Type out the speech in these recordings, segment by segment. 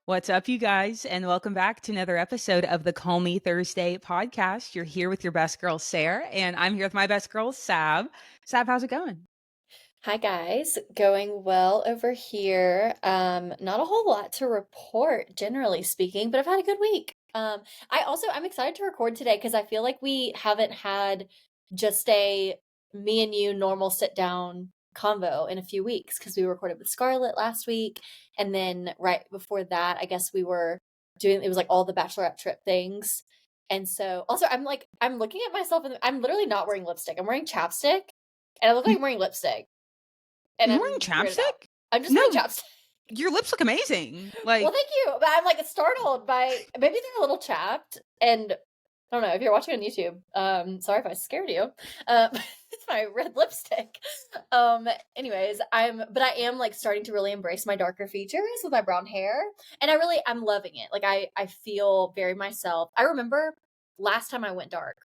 What's up, you guys, and welcome back to another episode of the Call Me Thursday podcast. You're here with your best girl, Sarah, and I'm here with my best girl, Sav. Sav, how's it going? Hi guys, going well over here. Not a whole lot to report, generally speaking, but I've had a good week. I'm excited to record today because I feel like we haven't had just a me and you normal sit down convo in a few weeks because we recorded with Scarlett last week, and then right before that, I guess we were doing it was like all the bachelorette trip things. And so also I'm looking at myself and I'm literally not wearing lipstick. I'm wearing chapstick and I look like You, I'm wearing lipstick and you're wearing I'm weirded out. chapstick? I'm just No, wearing chapstick. your lips look amazing. Well, thank you. But I'm like startled by maybe they're a little chapped. And I don't know if you're watching on YouTube. Sorry if I scared you. It's my red lipstick. Anyways, but I am like starting to really embrace my darker features with my brown hair, and I'm loving it. Like I feel very myself. I remember last time I went dark.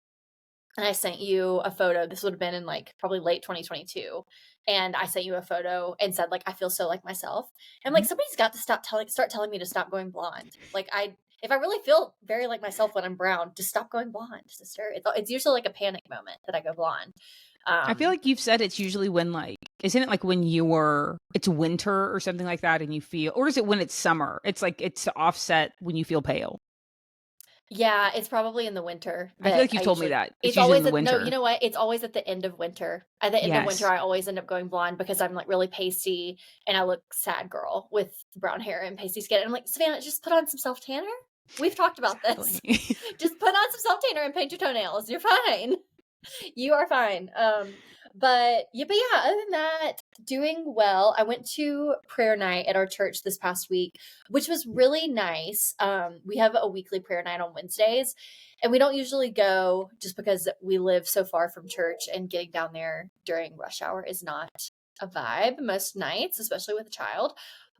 And I sent you a photo. This would have been in like probably late 2022. And I sent you a photo and said, like, I feel so like myself. And like somebody's got to start telling me to stop going blonde. If I really feel very like myself when I'm brown, just stop going blonde, sister. It's usually like a panic moment that I go blonde. I feel Um, like you've said it's usually when, like, isn't it like when it's winter or something like that and you feel, or is it when it's summer? It's like it's to offset when you feel pale. yeah, it's probably in the winter I feel that like you've I told me usually that. It's it's usually in always the no, you winter. know what? It's always at the end of winter. At the end of winter, Yes. I always end up going blonde because I'm like really pasty and I look sad girl with brown hair and pasty skin. And I'm like, Savannah, just put on some self tanner. We've talked about this. Exactly. Just put on some self tanner and paint your toenails. You're fine. You are fine. But yeah, other than that, doing well. I went to prayer night at our church this past week, which was really nice. We have a weekly prayer night on Wednesdays, and we don't usually go just because we live so far from church, and getting down there during rush hour is not a vibe most nights, especially with a child.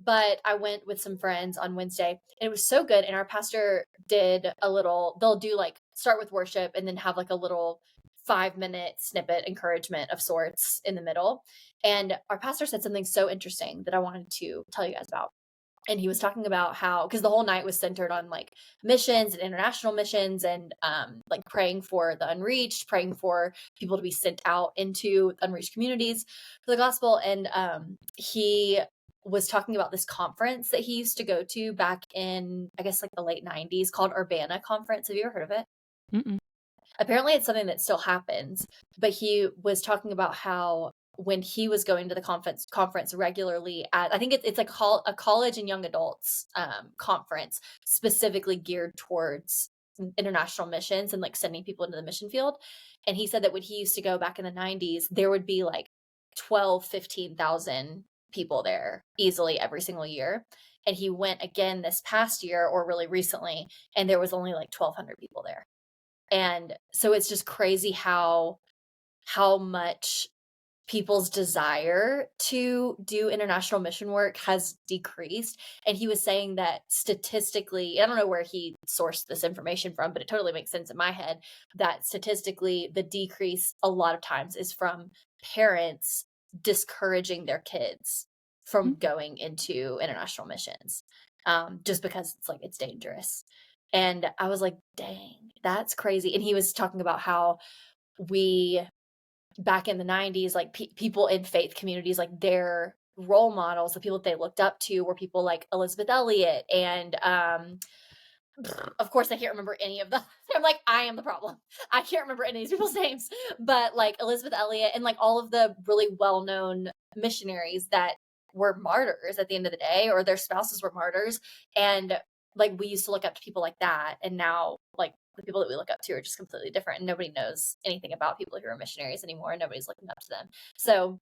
But I went with some friends on Wednesday, and it was so good. And our pastor did they'll do like start with worship and then have like a little 5-minute snippet encouragement of sorts in the middle. And our pastor said something so interesting that I wanted to tell you guys about. And he was talking about how, because the whole night was centered on like missions and international missions and like praying for the unreached, praying for people to be sent out into unreached communities for the gospel. And he was talking about this conference that he used to go to back in, I guess, like the late 90s called Urbana Conference. Have you ever heard of it? Mm-mm. Apparently it's something that still happens, but he was talking about how when he was going to the conference regularly at, I think it's a college and young adults conference specifically geared towards international missions and like sending people into the mission field. And he said that when he used to go back in the 90s, there would be like 15,000 people there easily every single year. And he went again this past year or really recently, and there was only like 1,200 people there. And so it's just crazy how much people's desire to do international mission work has decreased. And he was saying that statistically, I don't know where he sourced this information from, but it totally makes sense in my head that statistically the decrease a lot of times is from parents discouraging their kids from going into international missions, just because it's like it's dangerous. And I was like, dang, that's crazy. And he was talking about how we back in the 90s, like people in faith communities, like their role models, the people that they looked up to were people like Elizabeth Elliot and of course I can't remember any of them. I'm like, I am the problem. I can't remember any of these people's names, but like Elizabeth Elliot and like all of the really well-known missionaries that were martyrs at the end of the day, or their spouses were martyrs. And like we used to look up to people like that, and now like the people that we look up to are just completely different, and nobody knows anything about people who are missionaries anymore, and nobody's looking up to them. So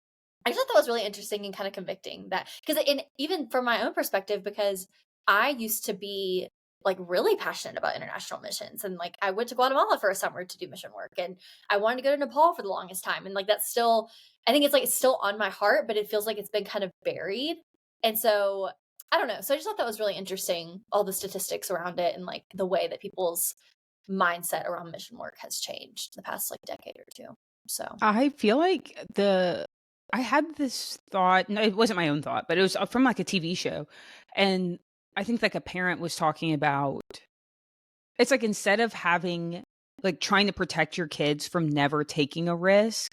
I just thought that was really interesting and kind of convicting, that because even from my own perspective, because I used to be like really passionate about international missions, and like I went to Guatemala for a summer to do mission work, and I wanted to go to Nepal for the longest time, and like that's still, I think it's like it's still on my heart, but it feels like it's been kind of buried. And so I don't know, so I just thought that was really interesting, all the statistics around it and like the way that people's mindset around mission work has changed the past like decade or two. So I feel like I had this thought, no, it wasn't my own thought, but it was from like a TV show. And I think like a parent was talking about, it's like instead of having like trying to protect your kids from never taking a risk,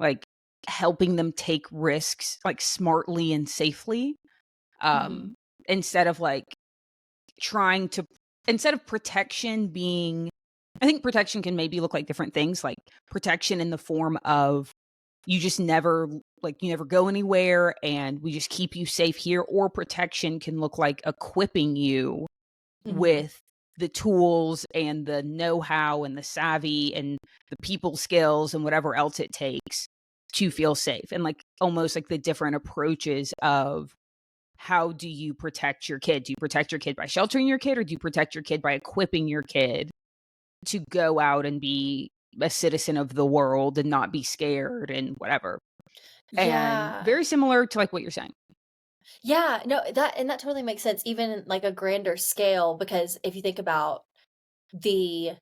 like helping them take risks like smartly and safely, Mhm. instead of like trying to instead of protection being, I think protection can maybe look like different things, like protection in the form of you just never like you never go anywhere and we just keep you safe here, or protection can look like equipping you Mhm. with the tools and the know-how and the savvy and the people skills and whatever else it takes to feel safe, and like almost like the different approaches of how do you protect your kid? Do you protect your kid by sheltering your kid, or do you protect your kid by equipping your kid to go out and be a citizen of the world and not be scared and whatever? And Yeah. very similar to like what you're saying. Yeah, no, that totally makes sense, even in, like, a grander scale, because if you think about the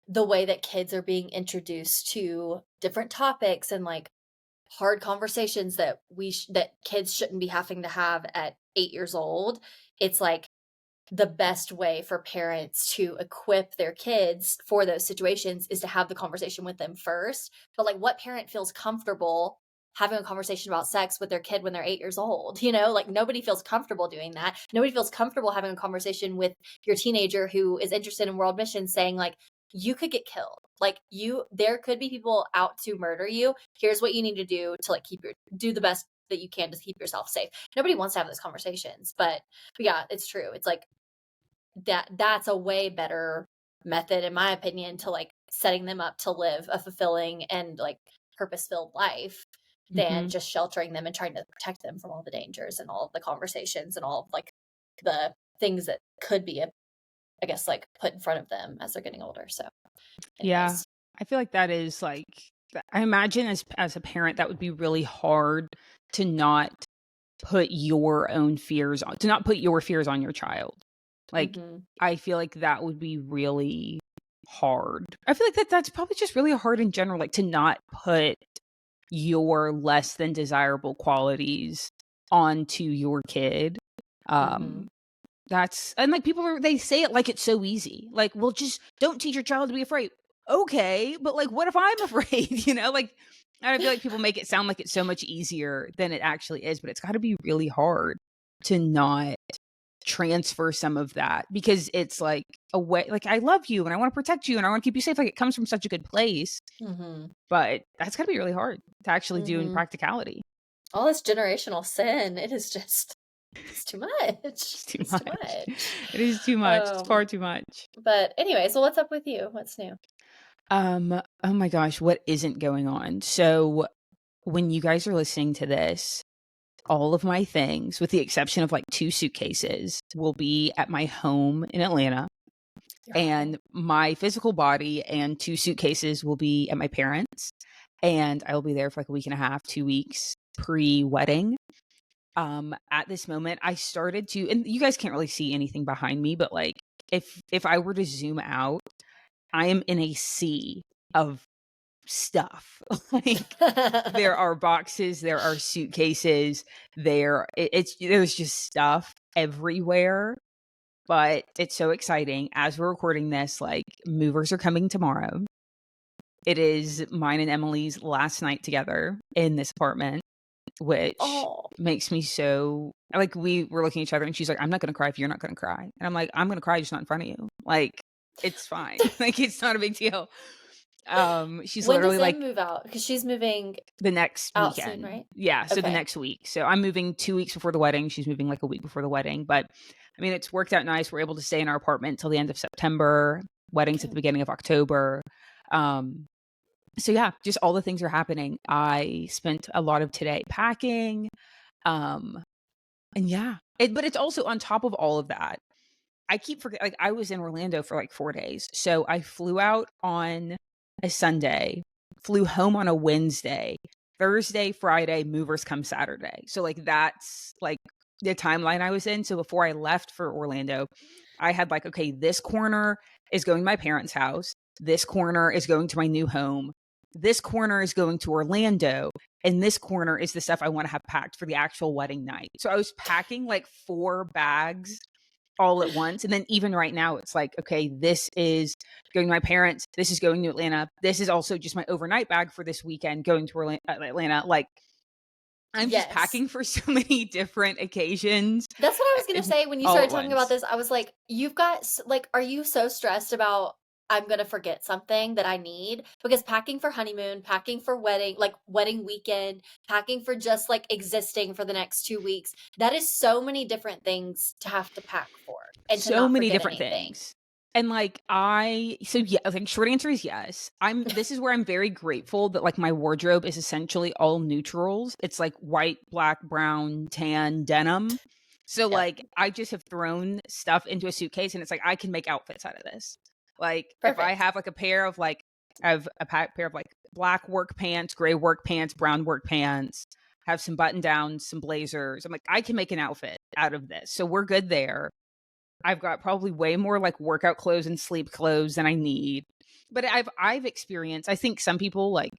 the way that kids are being introduced to different topics and, like, hard conversations that that kids shouldn't be having to have at 8 years old, it's like the best way for parents to equip their kids for those situations is to have the conversation with them first. But like, what parent feels comfortable having a conversation about sex with their kid when they're 8 years old? You know, like nobody feels comfortable doing that. Nobody feels comfortable having a conversation with your teenager who is interested in world missions saying like, you could get killed. Like there could be people out to murder you. Here's what you need to do to like do the best that you can to keep yourself safe. Nobody wants to have those conversations, but yeah, it's true. It's like that's a way better method, in my opinion, to like setting them up to live a fulfilling and like purpose-filled life than Mhm. just sheltering them and trying to protect them from all the dangers and all of the conversations and all of like the things that could be I guess like put in front of them as they're getting older. So Yeah. anyways. I feel like that is like I imagine as a parent that would be really hard to not put your own fears on to not put your fears on your child. Like Mhm. I feel like that would be really hard. I feel like that's probably just really hard in general, like to not put your less than desirable qualities onto your kid. Mhm. Um that's and like people are they say it like it's so easy. Like, well, just don't teach your child to be afraid. Okay, but like what if I'm afraid, you know? Like and I feel like people make it sound like it's so much easier than it actually is, but it's got to be really hard to not transfer some of that because it's like a way like I love you and I want to protect you and I want to keep you safe, like it comes from such a good place, Mhm. but that's got to be really hard to actually do in Mhm. practicality. All this generational sin, it is just it's too much. It's too It's too much. much. It is too much. It's Um far too much. But anyway, so what's up with you? What's new? Oh my gosh, what isn't going on? So when you guys are listening to this, all of my things, with the exception of like 2 suitcases, will be at my home in Atlanta, Your home. and my physical body and 2 suitcases will be at my parents', and I will be there for like a week and a half, 2 weeks pre-wedding. At this moment, I started to, and you guys can't really see anything behind me, but like if I were to zoom out, I am in a sea of stuff. Like there are boxes, there are suitcases, there's just stuff everywhere. But it's so exciting. As we're recording this, like movers are coming tomorrow. It is mine and Emily's last night together in this apartment, which Oh. makes me so like we were looking at each other and she's like, I'm not gonna cry if you're not gonna cry. And I'm like, I'm gonna cry just not in front of you. Like, it's fine. Like it's not a big deal. She's When does literally Em like move out? Because she's moving the next out soon, weekend. right? Yeah, so the Okay. next week. So I'm moving 2 weeks before the wedding. She's moving like a week before the wedding. But I mean, it's worked out nice. We're able to stay in our apartment till the end of September. Wedding's at the Good. beginning of October. Um, so yeah, just all the things are happening. I spent a lot of today packing. Um, and yeah, but it's also on top of all of that. I keep forgetting, like, I was in Orlando for like 4 days. So I flew out on a Sunday, flew home on a Wednesday, Thursday, Friday, movers come Saturday. So, like, that's like the timeline I was in. So before I left for Orlando, I had like, okay, this corner is going to my parents' house. This corner is going to my new home. This corner is going to Orlando. and this corner is the stuff I want to have packed for the actual wedding night. So I was packing like 4 bags all at once. And then even right now, it's like, okay, this is going to my parents. This is going to Atlanta. This is also just my overnight bag for this weekend going to Atlanta. Like, I'm just Yes. packing for so many different occasions That's what I was gonna say when you all started at talking about once. this. I was like, you've got like, are you so stressed about I'm gonna forget something that I need? Because packing for honeymoon, packing for wedding, like wedding weekend, packing for just like existing for the next 2 weeks, that is so many different things to have to pack for and to So not many forget different anything. things. And like yeah, I think short answer is yes. This is where I'm very grateful that like my wardrobe is essentially all neutrals. It's like white, black, brown, tan, denim. So Yep. like I just have thrown stuff into a suitcase and it's like I can make outfits out of this. Like if I Perfect. have like a pair of like I have a pair of like black work pants, gray work pants, brown work pants, have some button downs, some blazers. I'm like I can make an outfit out of this. So we're good there. I've got probably way more like workout clothes and sleep clothes than I need. But I've experienced, I think some people like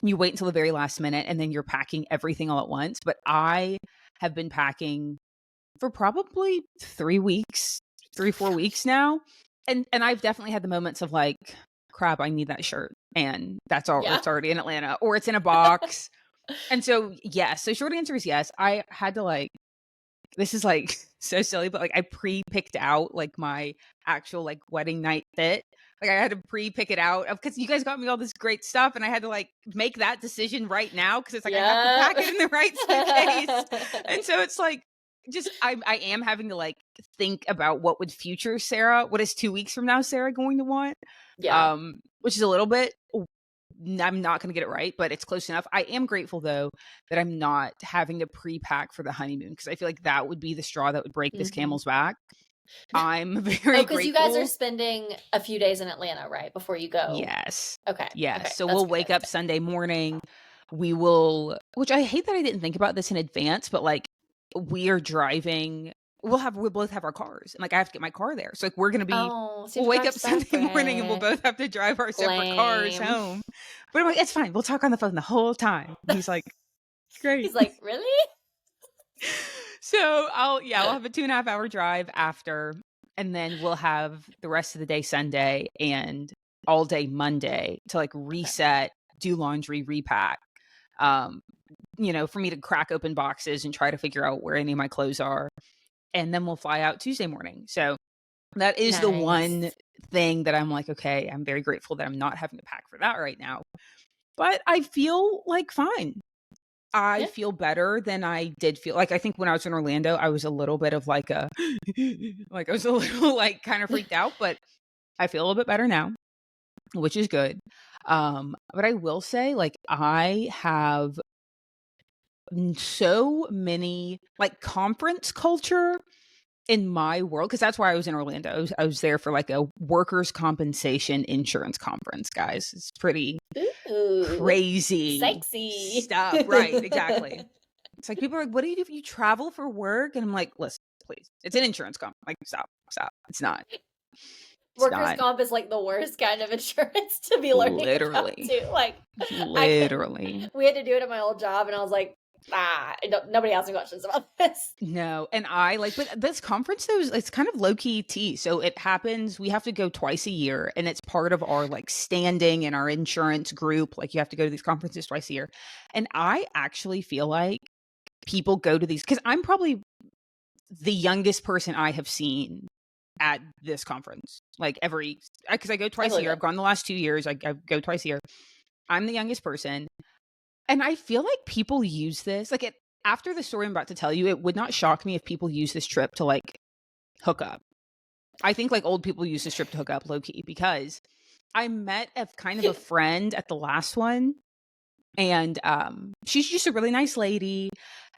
you wait until the very last minute and then you're packing everything all at once. But I have been packing for probably 3 weeks, 3, 4 weeks now. And I've definitely had the moments of like, crap, I need that shirt. And Yeah. it's already in Atlanta or it's in a box. And so yes. So short answer is yes. I had to like this is like so silly, but like I pre-picked out like my actual like wedding night fit. Like I had to pre-pick it out because you guys got me all this great stuff, and I had to like make that decision right now because it's like I have to Yeah. pack it in the right suitcase. And so it's like just I am having to like think about what would future Sarah, what is 2 weeks from now Sarah going to want? Yeah. Which is a little bit I'm not going to get it right, but it's close enough. I am grateful though that I'm not having to pre-pack for the honeymoon because I feel like that would be the straw that would break this Mhm. camel's back. I'm Oh, very because you guys are grateful. spending a few days in Atlanta, right? Before you go. Yes. Okay. Yes. Okay. So That's we'll good. wake That's up good. Sunday morning. We will, which I hate that I didn't think about this in advance, but like we are driving. We'll both have our cars. And like I have to get my car there. So like Oh, so you we'll have to wake drive up Sunday morning and we'll separate. both have to drive our separate cars Lame. home. But I'm like, it's fine. We'll talk on the phone the whole time. And he's like, great. He's like, really? So we'll have a 2.5 hour drive after, and then we'll have the rest of the day Sunday and all day Monday to like Okay. reset, do laundry, repack. Um, for me to crack open boxes and try to figure out where any of my clothes are. And then we'll fly out Tuesday morning. So that is the one Nice. thing that I'm like, okay, I'm very grateful that I'm not having to pack for that right now. But I feel like fine. I Yeah. feel better than I did feel. Like I think when I was in Orlando, I was a little bit of like a like I was a little like kind of freaked out, but I feel a little bit better now, which is good. But I will say like I have so many like conference culture in my world because that's why I was in Orlando. I was there for like a workers' compensation insurance conference, guys. It's pretty Ooh, crazy sexy. stuff. Right, exactly. It's like people are like, what do you do if you travel for work? And I'm like, listen, please. It's an insurance company. Like, stop, stop. It's not. It's Workers' not. comp is like the worst kind of insurance to be learning about Literally. too. Like, I couldn't. Literally. We had to do it at my old job, and I was like, nobody asked me questions about this. No. And I like, but this conference though, it's kind of low key tea. So it happens, we have to go twice a year and it's part of our like standing in our insurance group. Like you have to go to these conferences twice a year. And I actually feel like people go to these because I'm probably the youngest person I have seen at this conference. Like because I go I twice a believe year. it. I've gone the last 2 years. I go twice a year. I'm the youngest person. And I feel like people use this, like after the story I'm about to tell you, it would not shock me if people use this trip to like hook up. I think like old people use this trip to hook up low key because I met a kind of a friend at the last one and she's just a really nice lady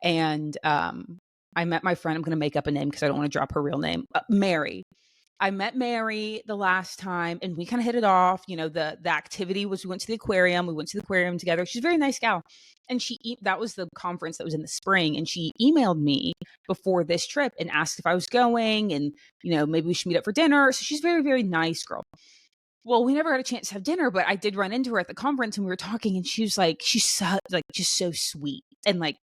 and I met my friend, I'm going to make up a name because I don't want to drop her real name, Mary. I met Mary the last time and we kind of hit it off. The activity was we went to the aquarium. We went to the aquarium together. She's a very nice gal. And that was the conference that was in the spring. And she emailed me before this trip and asked if I was going and, maybe we should meet up for dinner. So she's a very, very nice girl. Well, we never got a chance to have dinner, but I did run into her at the conference and we were talking, and she was like, she's so, like, just so sweet and like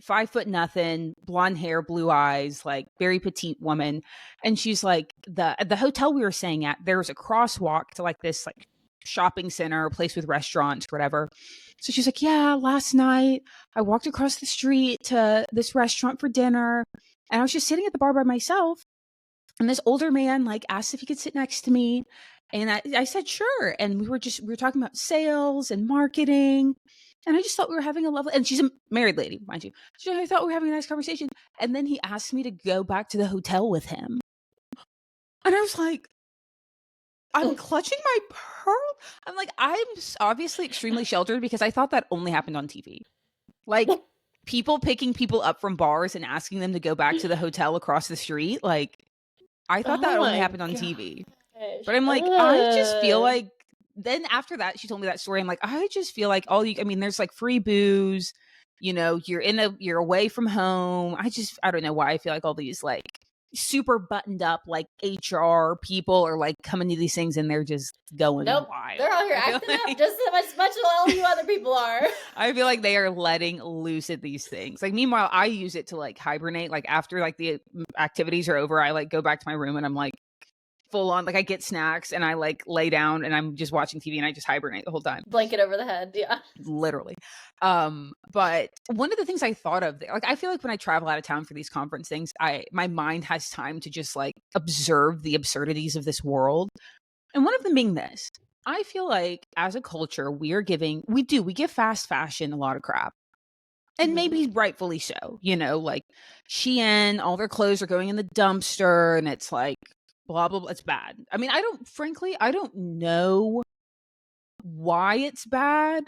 5 foot nothing, blonde hair, blue eyes, like very petite woman. And she's like, the hotel we were staying at, there was a crosswalk to like this like shopping center, a place with restaurants, whatever. So she's like, yeah, last night I walked across the street to this restaurant for dinner, and I was just sitting at the bar by myself, and this older man like asked if he could sit next to me. And I said, sure. And we were talking about sales and marketing. And I just thought we were having a lovely, and she's a married lady, mind you. So I thought we were having a nice conversation. And then he asked me to go back to the hotel with him. And I was like, I'm clutching my pearl. I'm like, I'm obviously extremely sheltered because I thought that only happened on TV. Like people picking people up from bars and asking them to go back to the hotel across the street. Like, I thought that only happened on TV. But I'm like, I just feel like, then after that, she told me that story. I'm like, I just feel like there's like free booze, you're away from home. I don't know why I feel like all these like super buttoned up like HR people are like coming to these things and they're just going wild. They're all here acting up just as much as all you other people are. I feel like they are letting loose at these things. Like, meanwhile, I use it to like hibernate. Like after like the activities are over, I like go back to my room and I'm like full on, like I get snacks and I like lay down and I'm just watching TV and I just hibernate the whole time. Blanket over the head, yeah. Literally. But one of the things I thought of, like I feel like when I travel out of town for these conference things, my mind has time to just like observe the absurdities of this world. And one of them being this. I feel like as a culture, we give fast fashion a lot of crap. And maybe rightfully so, like Shein, all their clothes are going in the dumpster and it's like, blah, blah, blah. It's bad. I mean, I don't know why it's bad.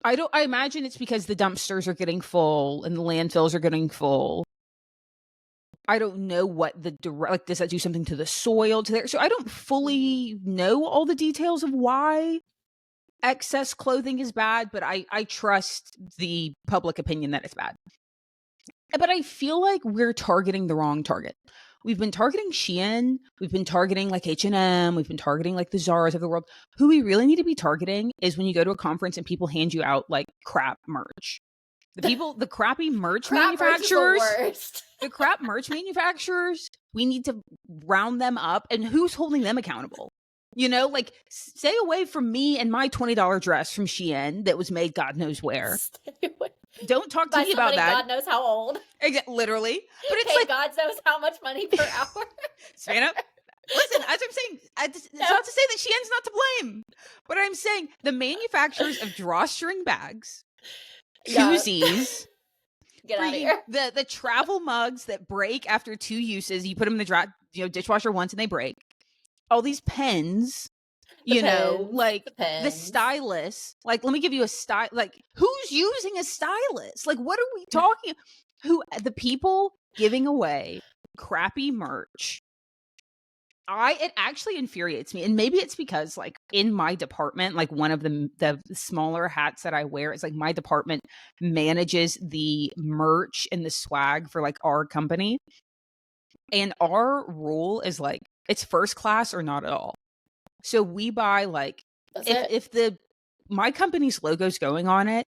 I imagine it's because the dumpsters are getting full and the landfills are getting full. I don't know what does that do something to the soil to there? So I don't fully know all the details of why excess clothing is bad, but I trust the public opinion that it's bad. But I feel like we're targeting the wrong target. We've been targeting Shein. We've been targeting like H&M. We've been targeting like the Zaras of the world. Who we really need to be targeting is when you go to a conference and people hand you out like crap merch. The crappy merch manufacturers, the crap merch manufacturers, we need to round them up. And who's holding them accountable? Like stay away from me and my $20 dress from Shein that was made God knows where. Don't talk to me about that. God knows how old. Literally. But it's like God knows how much money per hour. Savannah, listen, as I'm saying, it's not to say that Shein's not to blame. But I'm saying the manufacturers of drawstring bags, koozies, get out of here. The travel mugs that break after 2 uses, you put them in the dishwasher once and they break. All these pens. The stylus. Like, let me give you a style. Like, who's using a stylus? Like, what are we talking? The people giving away crappy merch. It actually infuriates me, and maybe it's because, like, in my department, like one of the smaller hats that I wear is like my department manages the merch and the swag for like our company, and our rule is like it's first class or not at all. So we buy like if my company's logo's going on it,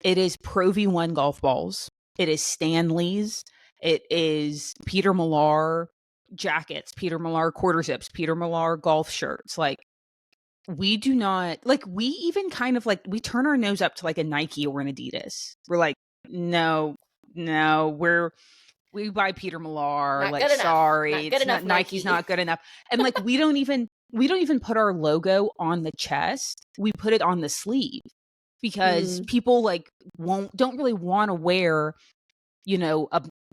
it is Pro V1 golf balls. It is Stanley's. It is Peter Millar jackets, Peter Millar quarter zips, Peter Millar golf shirts. Like we do not like we even kind of like we turn our nose up to like a Nike or an Adidas. We're like, no, we buy Peter Millar. Like, sorry, Nike's not good enough. And like we don't even put our logo on the chest. We put it on the sleeve because people like don't really want to wear,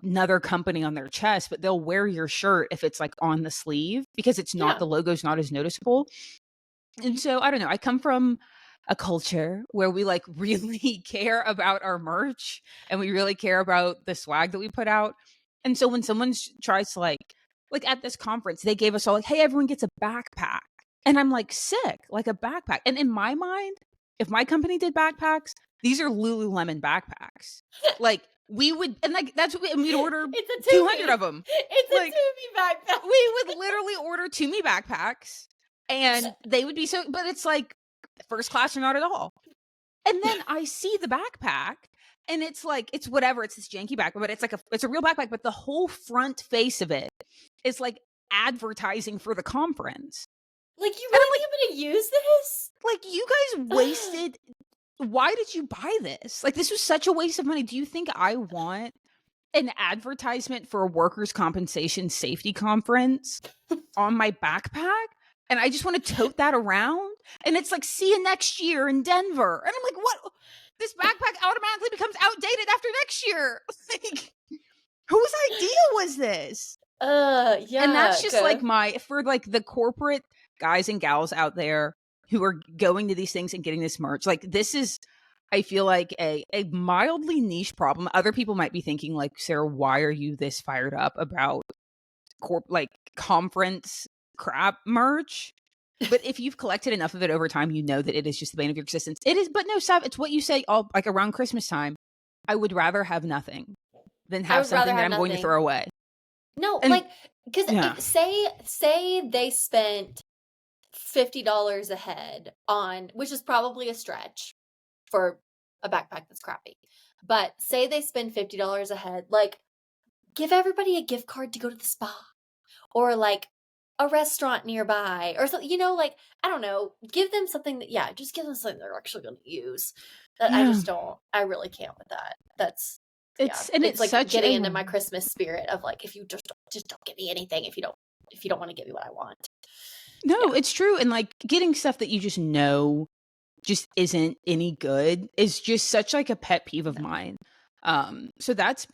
another company on their chest, but they'll wear your shirt if it's like on the sleeve because it's not the logo's not as noticeable. And so I don't know. I come from a culture where we like really care about our merch and we really care about the swag that we put out. And so when someone tries to like at this conference, they gave us all like, hey, everyone gets a backpack. And I'm like, sick, like a backpack. And in my mind, if my company did backpacks, these are Lululemon backpacks. Like we would, and like that's what we'd order 200 of them. It's like, a Tumi backpack. We would literally order Tumi backpacks. And they would be so, but it's like first class or not at all. And then I see the backpack and it's like, it's whatever, it's this janky backpack, but it's like it's a real backpack, but the whole front face of it is like advertising for the conference. Like, you And really I'm like, think I'm going to use this? like, you guys wasted. Why did you buy this? Like, this was such a waste of money. Do you think I want an advertisement for a workers' compensation safety conference on my backpack? And I just want to tote that around? And it's like, see you next year in Denver. And I'm like, what? This backpack automatically becomes outdated after next year. Like, whose idea was this? Yeah. And that's just like for like the corporate guys and gals out there who are going to these things and getting this merch. Like, this is, I feel like a mildly niche problem. Other people might be thinking like, Sarah, why are you this fired up about conference crap merch? But if you've collected enough of it over time, you know that it is just the bane of your existence. It is, but no, Sav, it's what you say all like around Christmas time. I would rather have nothing than have something that I'm going to throw away. No, and, like, because say they spent $50 a head on, which is probably a stretch for a backpack that's crappy. But say they spend $50 a head, like, give everybody a gift card to go to the spa or like a restaurant nearby or something, you know, like, I don't know, give them something that, just give them something they're actually going to use. That I really can't with that. That's, it's like such getting into my Christmas spirit of like, if you just don't give me anything if you don't want to give me what I want. No, it's true. And like getting stuff that you just know just isn't any good is just such like a pet peeve of mine. So that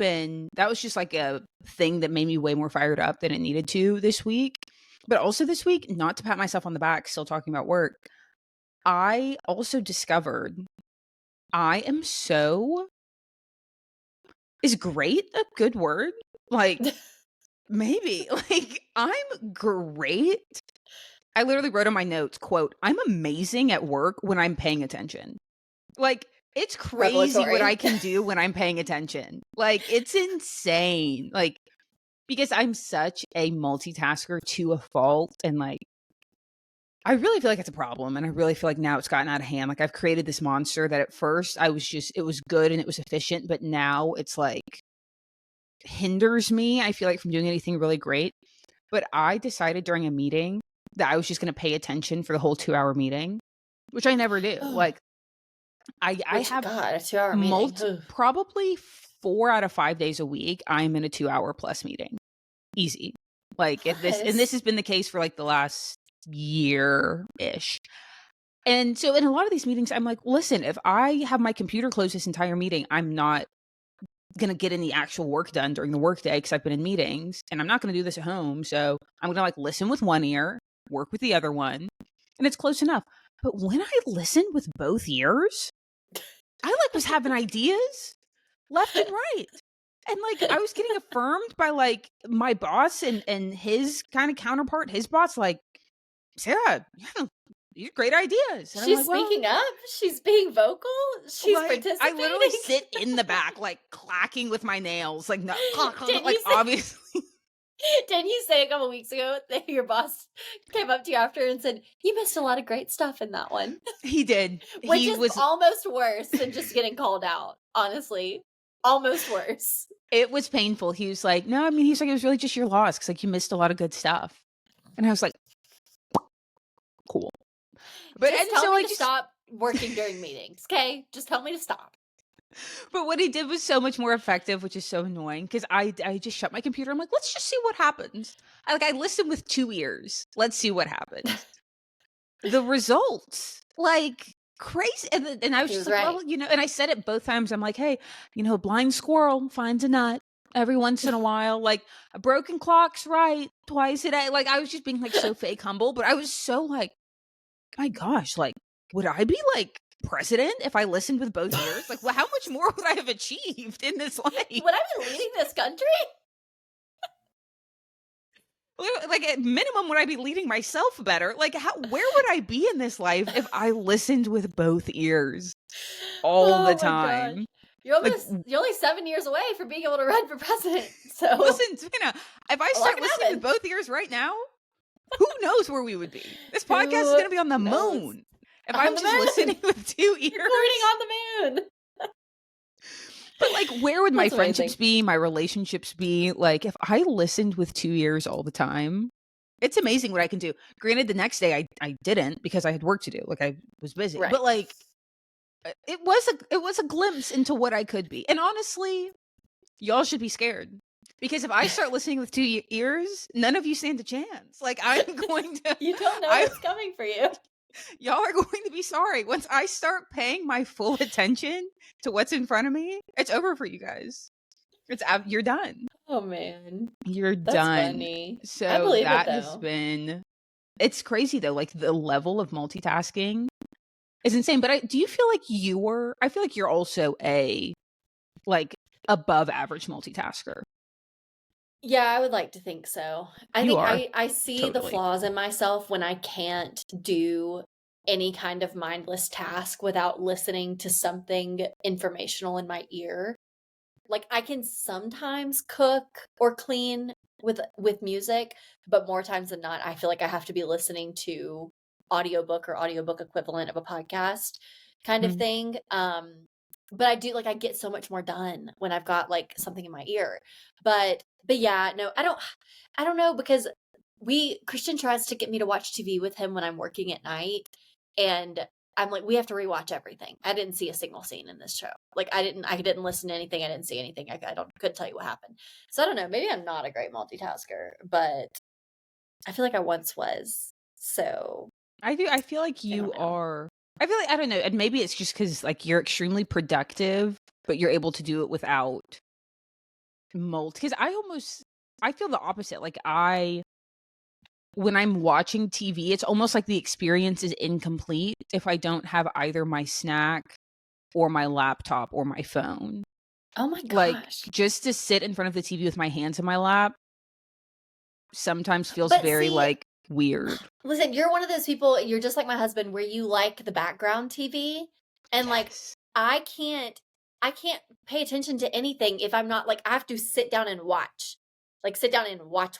was just like a thing that made me way more fired up than it needed to this week. But also this week, not to pat myself on the back, still talking about work, I also discovered I am so, is great a good word? Like, maybe. Like, I'm great. I literally wrote on my notes, quote, I'm amazing at work when I'm paying attention. Like, it's crazy what I can do when I'm paying attention. Like, it's insane. Like, because I'm such a multitasker to a fault. And like, I really feel like it's a problem. And I really feel like now it's gotten out of hand. Like, I've created this monster that at first it was good and it was efficient. But now it's like hinders me, I feel like, from doing anything really great. But I decided during a meeting that I was just going to pay attention for the whole 2-hour meeting, which I never do. Like, I have a 2-hour meeting. Probably 4 out of 5 days a week, I'm in a 2-hour plus meeting. Easy. Like, this has been the case for like the last year-ish. And so in a lot of these meetings, I'm like, listen, if I have my computer closed this entire meeting, I'm not going to get any actual work done during the workday because I've been in meetings, and I'm not going to do this at home. So I'm going to like listen with one ear, work with the other one, and it's close enough. But when I listened with both ears, I like was having ideas left and right. And like, I was getting affirmed by like my boss and his kind of counterpart, his boss, like, Sarah, these are great ideas. And she's like, speaking up. She's being vocal. She's like, participating. I literally sit in the back, like clacking with my nails, like, no, like obviously. Didn't you say a couple weeks ago that your boss came up to you after and said, you missed a lot of great stuff in that one? He did. Which is almost worse than just getting called out, honestly. Almost worse. It was painful. He was like, no, I mean, he's like, it was really just your loss because like you missed a lot of good stuff. And I was like, cool. But just tell me to stop working during meetings, okay? Just tell me to stop. But what he did was so much more effective, which is so annoying because I just shut my computer. I'm like, let's just see what happens. I listen with 2 ears. Let's see what happens. The results, like, crazy. And I was just like, right. Well, you know, and I said it both times. I'm like, hey, you know, a blind squirrel finds a nut every once in a while. Like, a broken clock's right twice a day. Like, I was just being like so fake humble, but I was so like, my gosh, like, would I be like president if I listened with both ears? Like, well, how much more would I have achieved in this life? Would I be leading this country? Like, at minimum, would I be leading myself better? Like, where would I be in this life if I listened with both ears all the time? God. You're only 7 years away from being able to run for president. So listen, Savannah, if I start listening with both ears right now, who knows knows where we would be? This podcast is going to be on the moon. If I'm just listening with 2 ears. Recording on the moon. But like, where would my That's friendships amazing. be? My relationships be? Like, if I listened with 2 ears all the time, it's amazing what I can do. Granted, the next day I didn't because I had work to do. Like, I was busy. Right. But like, it was a glimpse into what I could be. And honestly, y'all should be scared. Because if I start listening with 2 ears, none of you stand a chance. Like, I'm going to... You don't know what's coming for you. Y'all are going to be sorry. Once I start paying my full attention to what's in front of me, it's over for you guys. You're done. Oh, man. You're That's done. funny. So I believe that it, though. has been... It's crazy, though. Like, the level of multitasking is insane. But do you feel like I feel like you're also a, like, above average multitasker. Yeah, I would like to think so. I see the Totally. flaws in myself when I can't do any kind of mindless task without listening to something informational in my ear. Like, I can sometimes cook or clean with music, but more times than not, I feel like I have to be listening to audiobook or audiobook equivalent of a podcast kind of thing. But I do, like, I get so much more done when I've got like something in my ear. But yeah, no, I don't know, because Christian tries to get me to watch TV with him when I'm working at night, and I'm like, we have to rewatch everything. I didn't see a single scene in this show. Like, I didn't listen to anything. I didn't see anything. I couldn't tell you what happened. So I don't know. Maybe I'm not a great multitasker, but I feel like I once was. So I do. I feel like you are. I feel like, I don't know, and maybe it's just because like you're extremely productive, but you're able to do it without because I feel the opposite. Like, when I'm watching TV, it's almost like the experience is incomplete if I don't have either my snack or my laptop or my phone. Oh my gosh. Like, just to sit in front of the TV with my hands in my lap sometimes feels very like weird. Listen, you're one of those people, you're just like my husband, where you like the background TV, and like, I can't pay attention to anything if I'm not, like, I have to sit down and watch. Like, sit down and watch.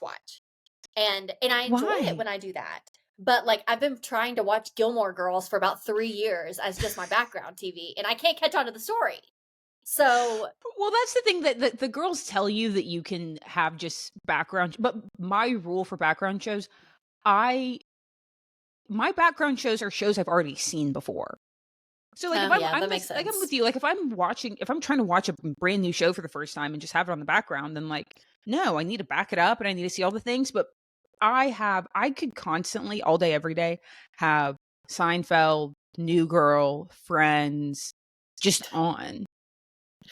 And I enjoy it when I do that. But like, I've been trying to watch Gilmore Girls for about 3 years as just my background TV, and I can't catch on to the story. So, well, that's the thing that the girls tell you, that you can have just background. But my rule for background shows, my background shows are shows I've already seen before. So like, if I'm with you, like if I'm trying to watch a brand new show for the first time and just have it on the background, then like, no, I need to back it up and I need to see all the things. But I could constantly, all day, every day, have Seinfeld, New Girl, Friends, just on,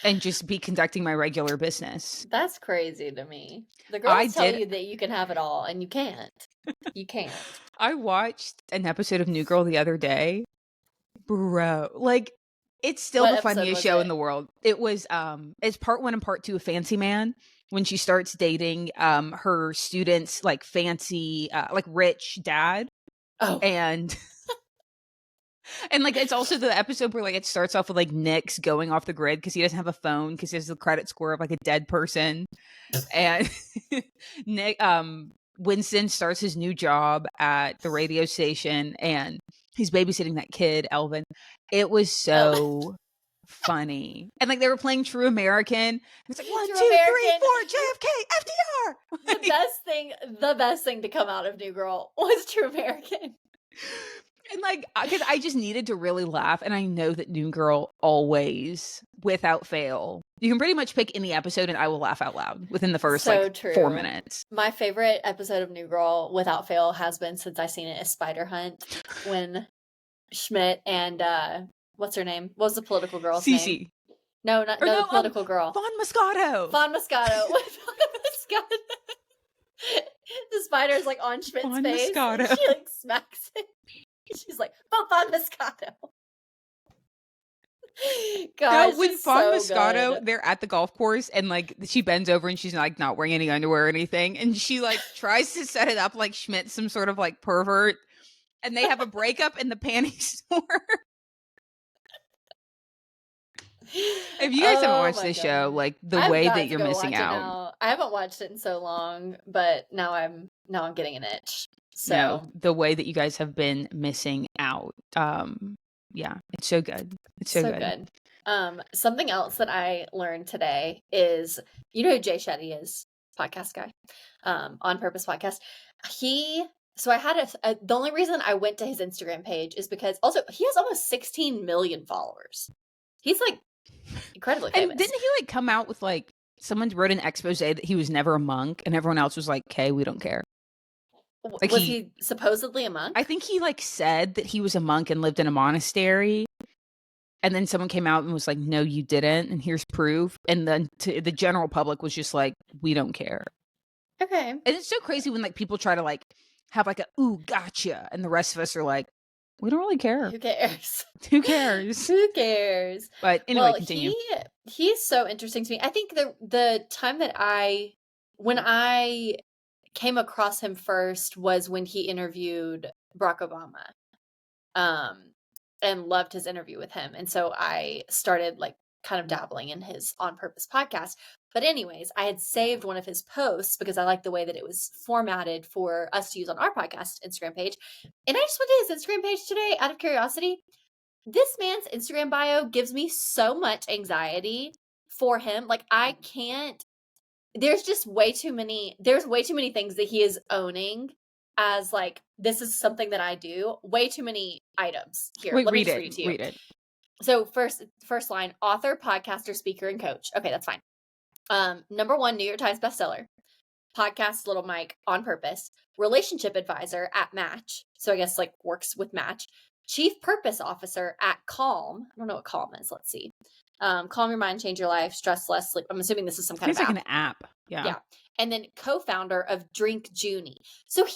and just be conducting my regular business. That's crazy to me. The girls tell you that you can have it all, and you can't. You can't. I watched an episode of New Girl the other day. Bro, like, it's still the funniest show in the world. It was it's part 1 and part 2 of Fancy Man, when she starts dating her student's like fancy like rich dad. Oh. And like, it's also the episode where like it starts off with like Nick's going off the grid because he doesn't have a phone because he has the credit score of like a dead person. And Nick Winston starts his new job at the radio station, and he's babysitting that kid, Elvin. It was so funny. And like, they were playing True American. It's like 1, 2, 3, 4, JFK, FDR. The best thing to come out of New Girl was True American. And like, because I just needed to really laugh, and I know that New Girl always, without fail, you can pretty much pick any episode and I will laugh out loud within the first 4 minutes. My favorite episode of New Girl, without fail, has been, since I've seen it, is Spider Hunt, when Schmidt and what's her name? What was the political girl's name? No, the political girl. Fawn Moscato. The spider's like on Schmidt's Fawn face. Moscato. And she like smacks it. She's like, Fawn Moscato. God, when Fawn Moscato, they're at the golf course, and like she bends over and she's like not wearing any underwear or anything, and she like tries to set it up like Schmidt's some sort of like pervert, and they have a breakup in the panty store. If you guys haven't watched this show, like, the way that you're missing out. I haven't watched it in so long, but now I'm getting an itch. No, So the way that you guys have been missing out. Yeah, it's so good. It's so so good. good. Something else that I learned today is, you know who Jay Shetty is, podcast guy, On Purpose podcast. So I had the only reason I went to his Instagram page is because also he has almost 16 million followers. He's like incredibly And famous. didn't he like come out with like someone wrote an expose that he was never a monk, and everyone else was like, "Okay, we don't care." Like Was he supposedly a monk? I think he like said that he was a monk and lived in a monastery. And then someone came out and was like, "No, you didn't, and here's proof." And then the general public was just like, "We don't care." Okay. And it's so crazy when like people try to like have like a "ooh, gotcha," and the rest of us are like, "We don't really care. Who cares? Who cares?" Who cares? But anyway, Well, continue. he's so interesting to me. I think the time that when I came across him first was when he interviewed Barack Obama. And loved his interview with him. And so I started like kind of dabbling in his On Purpose podcast. But anyways, I had saved one of his posts because I liked the way that it was formatted for us to use on our podcast Instagram page. And I just went to his Instagram page today out of curiosity. This man's Instagram bio gives me so much anxiety for him. Like I can't, there's way too many things that he is owning as like, this is something that I do. Way too many items here. Wait, Let me read just it. read it to you. Read it. So first line, author, podcaster, speaker, and coach. Okay, that's fine. Number 1, New York Times bestseller. Podcast, Little Mike, On Purpose. Relationship advisor at Match. So I guess like works with Match. Chief purpose officer at Calm. I don't know what Calm is. Let's see. Calm your mind, change your life, stress less, sleep. I'm assuming this is some kind of It's app. like an app. Yeah. Yeah. And then co-founder of Drink Junie. So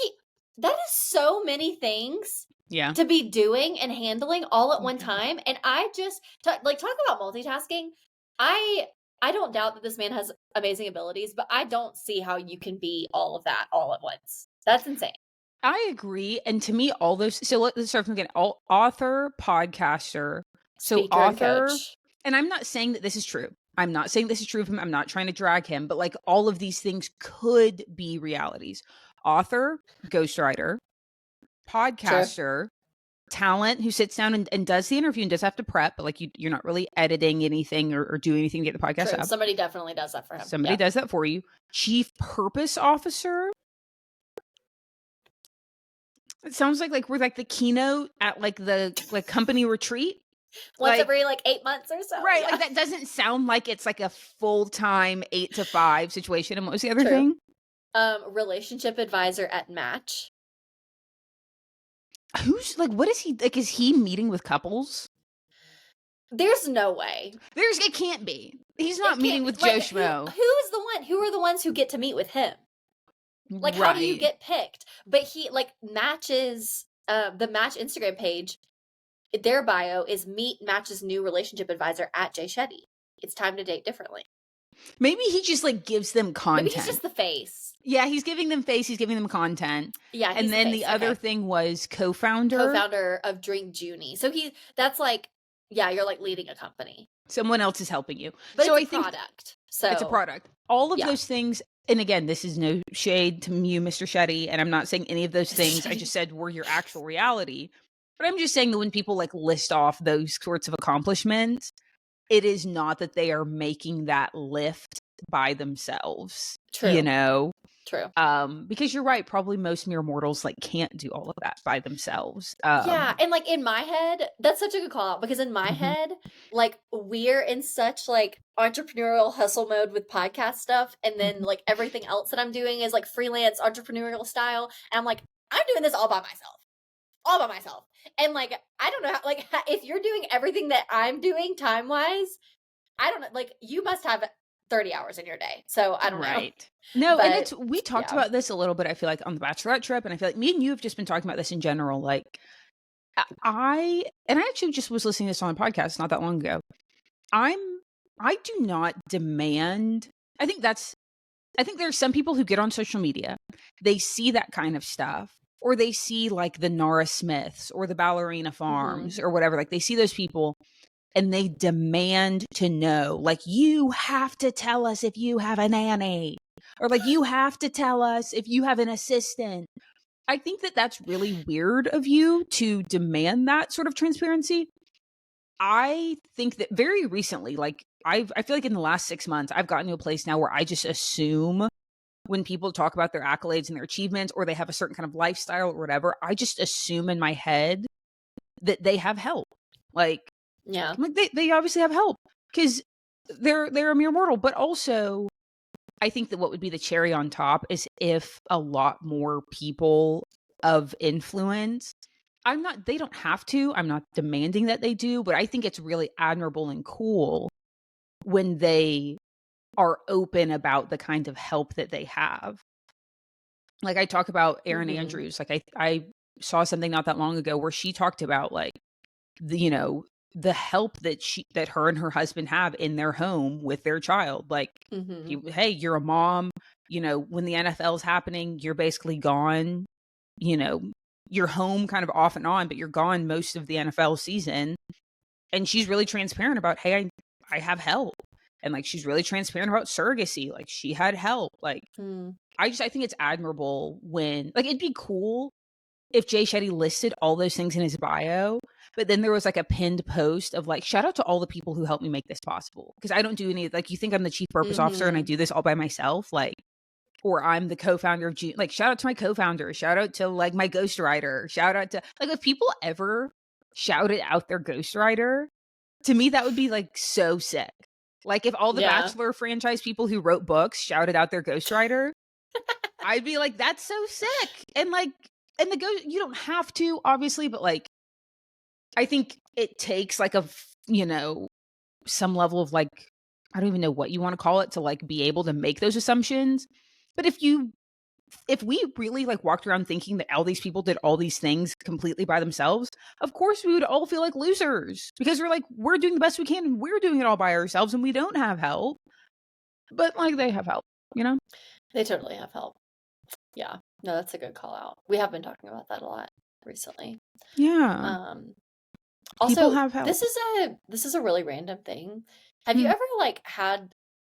that is so many things to be doing and handling all at one time. And I just talk about multitasking. I don't doubt that this man has amazing abilities, but I don't see how you can be all of that all at once. That's insane. I agree. And to me, all those, so let's start from again, author, podcaster, Speaker, so author, and coach. And I'm not saying that this is true. I'm not saying this is true of him. I'm not trying to drag him, but like all of these things could be realities. Author, ghostwriter, podcaster, talent who sits down and does the interview and does have to prep, but like you're not really editing anything or doing anything to get the podcast up. Somebody definitely does that for him. Somebody does that for you. Chief purpose officer. It sounds like we're like the keynote at like the company retreat. Once every 8 months or so. Right. Yeah. Like that doesn't sound like it's like a full-time 8 to 5 situation. And what was the other thing? Relationship advisor at Match. Who's like, what is he like? Is he meeting with couples? There's no way. It can't be. He's not meeting with Joe Schmo. Who are the ones who get to meet with him? Like, how do you get picked? But he matches the Match Instagram page. Their bio is meet Match's new relationship advisor at Jay Shetty. It's time to date differently. Maybe he just gives them content. Maybe he's just the face. Yeah, he's giving them face. He's giving them content. Yeah, and then the other thing was co-founder of Drink Junie. So that's you're leading a company. Someone else is helping you. But so it's a product. So it's a product. All of those things. And again, this is no shade to you, Mr. Shetty, and I'm not saying any of those things I just said were your actual reality. But I'm just saying that when people list off those sorts of accomplishments, it is not that they are making that lift by themselves. True. True. Because you're right, probably most mere mortals can't do all of that by themselves. Yeah, and in my head, that's such a good call out because in my head, we're in such entrepreneurial hustle mode with podcast stuff, and then everything else that I'm doing is freelance entrepreneurial style, and I'm doing this all by myself. And I don't know how, if you're doing everything that I'm doing time wise, I don't know, you must have 30 hours in your day. So I don't know. Right. No, but, and we talked about this a little bit, I feel on the Bachelorette trip. And I feel me and you have just been talking about this in general. I actually just was listening to this on a podcast not that long ago. I do not demand, I think there are some people who get on social media, they see that kind of stuff, or they see the Nara Smiths or the Ballerina Farms or whatever. They see those people and they demand to know, you have to tell us if you have a nanny, or you have to tell us if you have an assistant. I think that that's really weird of you to demand that sort of transparency. I think that very recently, like I feel like in the last 6 months, I've gotten to a place now where I just assume when people talk about their accolades and their achievements, or they have a certain kind of lifestyle or whatever, I just assume in my head that they have help. Like, Yeah. I'm like they obviously have help because they're a mere mortal. But also, I think that what would be the cherry on top is if a lot more people of influence. They don't have to. I'm not demanding that they do, but I think it's really admirable and cool when they are open about the kind of help that they have. Like I talk about Erin Mm-hmm. Andrews. Like I saw something not that long ago where she talked about like the help that her and her husband have in their home with their child. Like Mm-hmm. hey, you're a mom, when the NFL's happening, you're basically gone, you know, you're home kind of off and on, but you're gone most of the NFL season. And she's really transparent about, hey, I have help. And like she's really transparent about surrogacy. Like she had help. Like Mm. I think it's admirable when like it'd be cool if Jay Shetty listed all those things in his bio, but then there was like a pinned post of like, shout out to all the people who helped me make this possible. Because I don't do any, like, you think I'm the chief purpose officer and I Mm-hmm. do this all by myself, like, or I'm the co-founder of like, shout out to my co-founder, shout out to like my ghostwriter, shout out to like, if people ever shouted out their ghostwriter, to me, that would be like so sick. Like if all the Yeah. Bachelor franchise people who wrote books shouted out their ghostwriter, I'd be like, that's so sick. And like, and you don't have to, obviously, but like, I think it takes like some level of like, I don't even know what you want to call it to like be able to make those assumptions. But if we really like walked around thinking that all these people did all these things completely by themselves, of course we would all feel like losers because we're like, we're doing the best we can and we're doing it all by ourselves and we don't have help. But like they have help, you know? They totally have help. Yeah. No, that's a good call out. We have been talking about that a lot recently. Yeah. People Also, have help. this is a really random thing. Have you Hmm. ever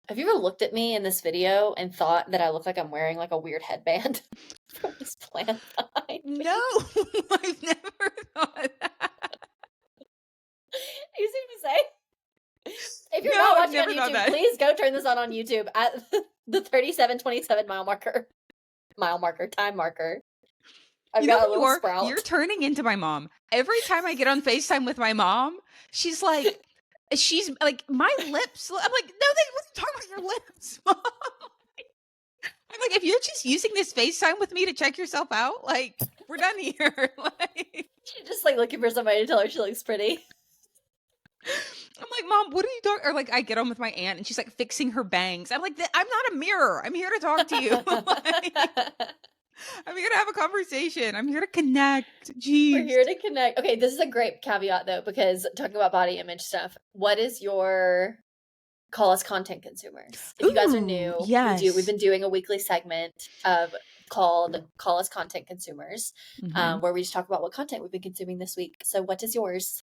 have you ever looked at me in this video and thought that I look like I'm wearing like a weird headband from this plant behind No, me? I've never thought that. You see what I'm saying? If you're No, not I've watching on never thought YouTube, that. please go turn this on YouTube at the 37:27 time marker. I've You know got who a you little are? You're sprout. turning into my mom. Every time I get on FaceTime with my mom, she's like, my lips. I'm like, no, they wasn't talking about your lips, Mom. I'm like, if you're just using this FaceTime with me to check yourself out, like, we're done here. Like, She's just like looking for somebody to tell her she looks pretty. I'm like, Mom, what are you doing? Or like, I get on with my aunt and she's like fixing her bangs. I'm like, I'm not a mirror. I'm here to talk to you. Like, I'm here to have a conversation. I'm here to connect. We're Jeez. here to connect. Okay, this is a great caveat though, because talking about body image stuff, what is your call us content consumers? If you guys are Ooh, new, we've yes. been doing a weekly segment of called Call Us Content Consumers, Mhm. where we just talk about what content we've been consuming this week. So what is yours?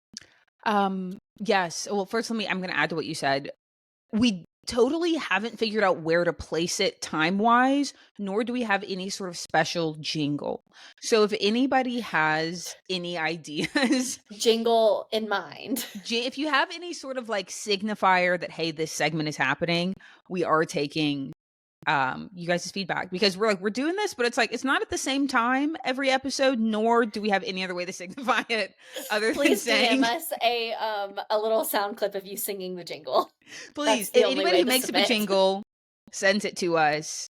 Yes. Well, first, I'm going to add to what you said. We totally haven't figured out where to place it time-wise, nor do we have any sort of special jingle. So if anybody has any ideas, Jingle in mind. if you have any sort of like signifier that, hey, this segment is happening, we are taking you guys' feedback because we're doing this, but it's like it's not at the same time every episode, nor do we have any other way to signify it other than Please saying, DM us a little sound clip of you singing the jingle. please, That's the if only anybody way who to makes up a submit. jingle sends it to us,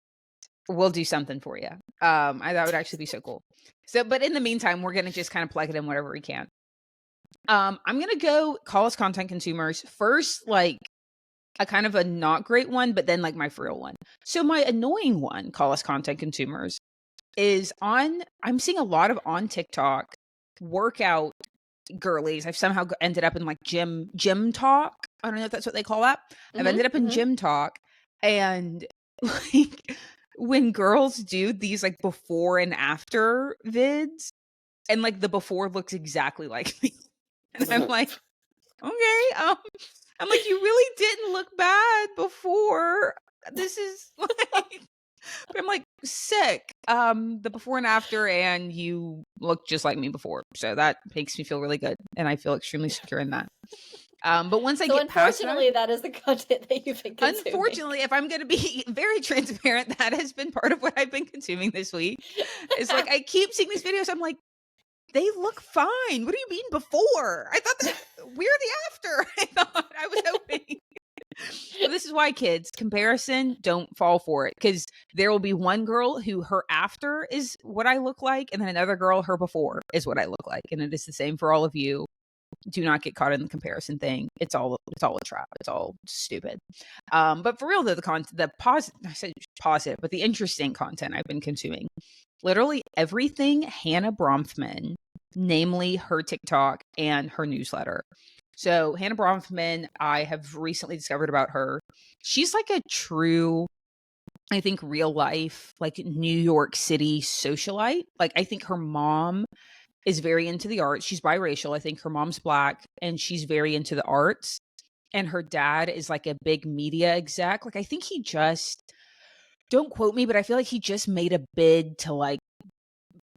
we'll do something for you. That would actually be so cool. So, but in the meantime, we're gonna just kind of plug it in whatever we can. I'm gonna go call us content consumers first, like a kind of a not great one, but then like my for real one. So my annoying one, call us content consumers, is I'm seeing a lot of on TikTok workout girlies. I've somehow ended up in like gym talk. I don't know if that's what they call that. I've ended up in Mm-hmm. gym talk, and like when girls do these like before and after vids, and like the before looks exactly like me, and I'm like, okay, I'm like, you really didn't look bad before. This is like But I'm like, sick. The before and after, and you look just like me before. So that makes me feel really good. And I feel extremely secure in that. But once I So get past that, unfortunately, that is the content that you've been consuming. unfortunately, if I'm going to be very transparent, that has been part of what I've been consuming this week. It's like I keep seeing these videos. I'm like, they look fine. What do you mean before? I thought that we're the after. I was hoping. But this is why, kids, comparison, don't fall for it. Because there will be one girl who her after is what I look like, and then another girl, her before is what I look like. And it is the same for all of you. Do not get caught in the comparison thing. It's all a trap. It's all stupid. But for real though, I said positive, but the interesting content I've been consuming, literally everything Hannah Bronfman, namely her TikTok and her newsletter. So Hannah Bronfman, I have recently discovered about her. She's like a true, I think, real life, like New York City socialite. Like I think her mom is very into the arts. She's biracial. I think her mom's Black and she's very into the arts. And her dad is like a big media exec. Like I think he just, don't quote me, but I feel like he just made a bid to like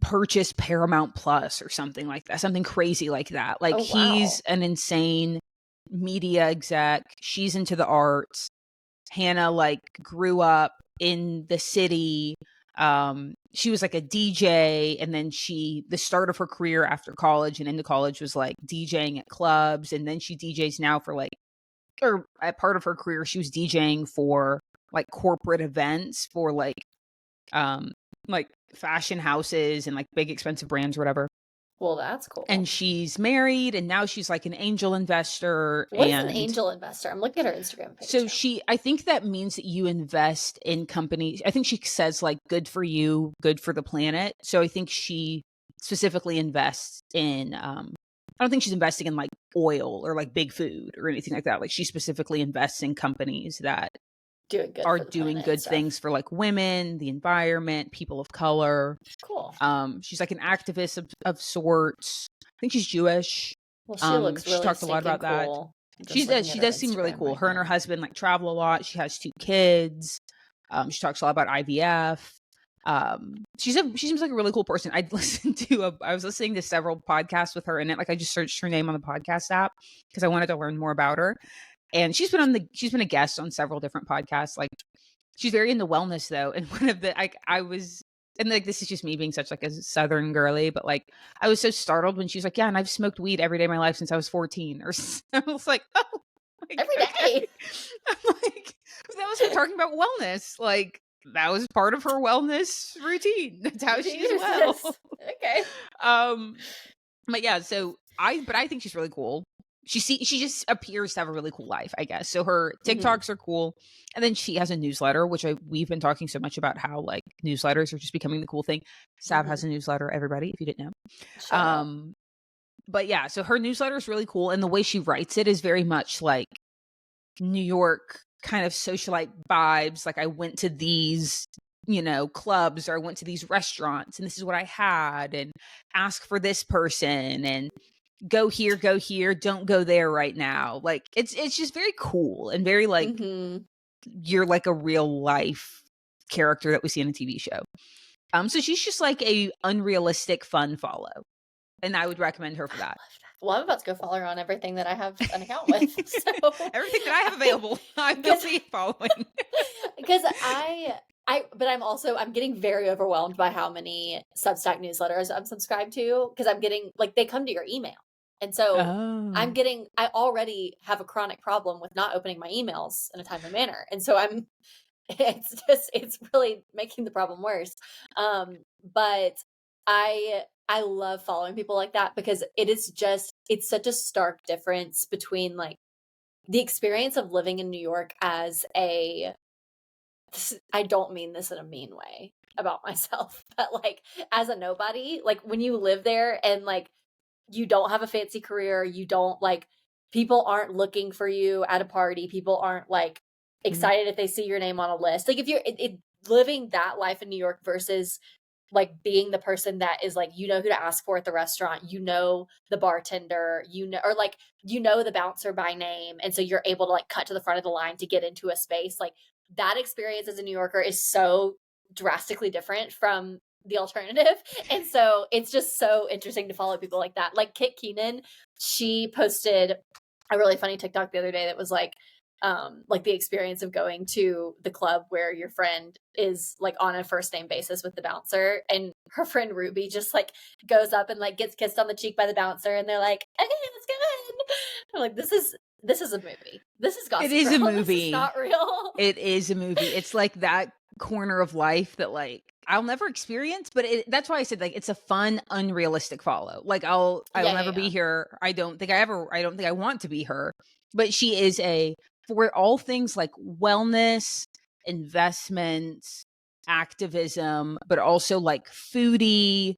purchase Paramount Plus or something like that, something crazy like that. Like Oh, wow. he's an insane media exec. She's into the arts. Hannah like grew up in the city. She was like a DJ, and then the start of her career after college and into college was like DJing at clubs, and then she DJs now for like, or at part of her career she was DJing for like corporate events for like fashion houses and like big expensive brands or whatever. Well, that's cool. And she's married, and now she's like an angel investor. What is an angel investor? I'm looking at her Instagram page. So I think that means that you invest in companies. I think she says like good for you, good for the planet. So I think she specifically invests in, I don't think she's investing in like oil or like big food or anything like that. Like she specifically invests in companies that are doing good things for like women, the environment, people of color. Cool. She's like an activist of sorts. I think she's Jewish. Well, she looks really, she talked a lot about cool. that. She does seem really cool. Her and her husband like travel a lot. She has 2 kids. She talks a lot about IVF. She seems like a really cool person. I was listening to several podcasts with her in it. Like I just searched her name on the podcast app because I wanted to learn more about her. And she's been a guest on several different podcasts. Like she's very into wellness though. And one of the, and like, this is just me being such like a Southern girly, but like, I was so startled when she was like, yeah, and I've smoked weed every day of my life since I was 14 or I was like, oh, like, every day. I'm like, that was her talking about wellness. Like that was part of her wellness routine. That's how she's well. Okay. But yeah, I think she's really cool. She just appears to have a really cool life, I guess. So her TikToks are cool. And then she has a newsletter, which we've been talking so much about how like newsletters are just becoming the cool thing. Sav has a newsletter, everybody, if you didn't know. But yeah, so her newsletter is really cool. And the way she writes it is very much like New York kind of socialite vibes. Like I went to these, clubs, or I went to these restaurants and this is what I had, and ask for this person and go here, don't go there right now. Like it's just very cool and very like you're like a real life character that we see in a TV show. So she's just like a unrealistic fun follow, and I would recommend her for that. Well, I'm about to go follow her on everything that I have an account with. So everything that I have available, I'm going to be following. Because but I'm getting very overwhelmed by how many Substack newsletters I'm subscribed to, because I'm getting like they come to your email. And so I already have a chronic problem with not opening my emails in a timely manner. And so it's really making the problem worse. But I love following people like that, because it's such a stark difference between like the experience of living in New York as I don't mean this in a mean way about myself, but like as a nobody, like when you live there and like you don't have a fancy career, you don't like, people aren't looking for you at a party, people aren't like excited if they see your name on a list. Like if you're living that life in New York versus like being the person that is like, who to ask for at the restaurant, the bartender, or like, the bouncer by name. And so you're able to like cut to the front of the line to get into a space. Like that experience as a New Yorker is so drastically different from the alternative. And so it's just so interesting to follow people like that. Like Kit Keenan, she posted a really funny TikTok the other day that was like the experience of going to the club where your friend is like on a first name basis with the bouncer, and her friend Ruby just like goes up and like gets kissed on the cheek by the bouncer, and they're like, okay, let's go in. I'm like, this is a movie. This is Gossip It is a Girl. movie. This is not real. It is a movie. It's like that corner of life that like I'll never experience, but that's why I said like it's a fun, unrealistic follow. Like I'll never be here. I don't think I want to be her. But she is for all things like wellness, investments, activism, but also like foodie.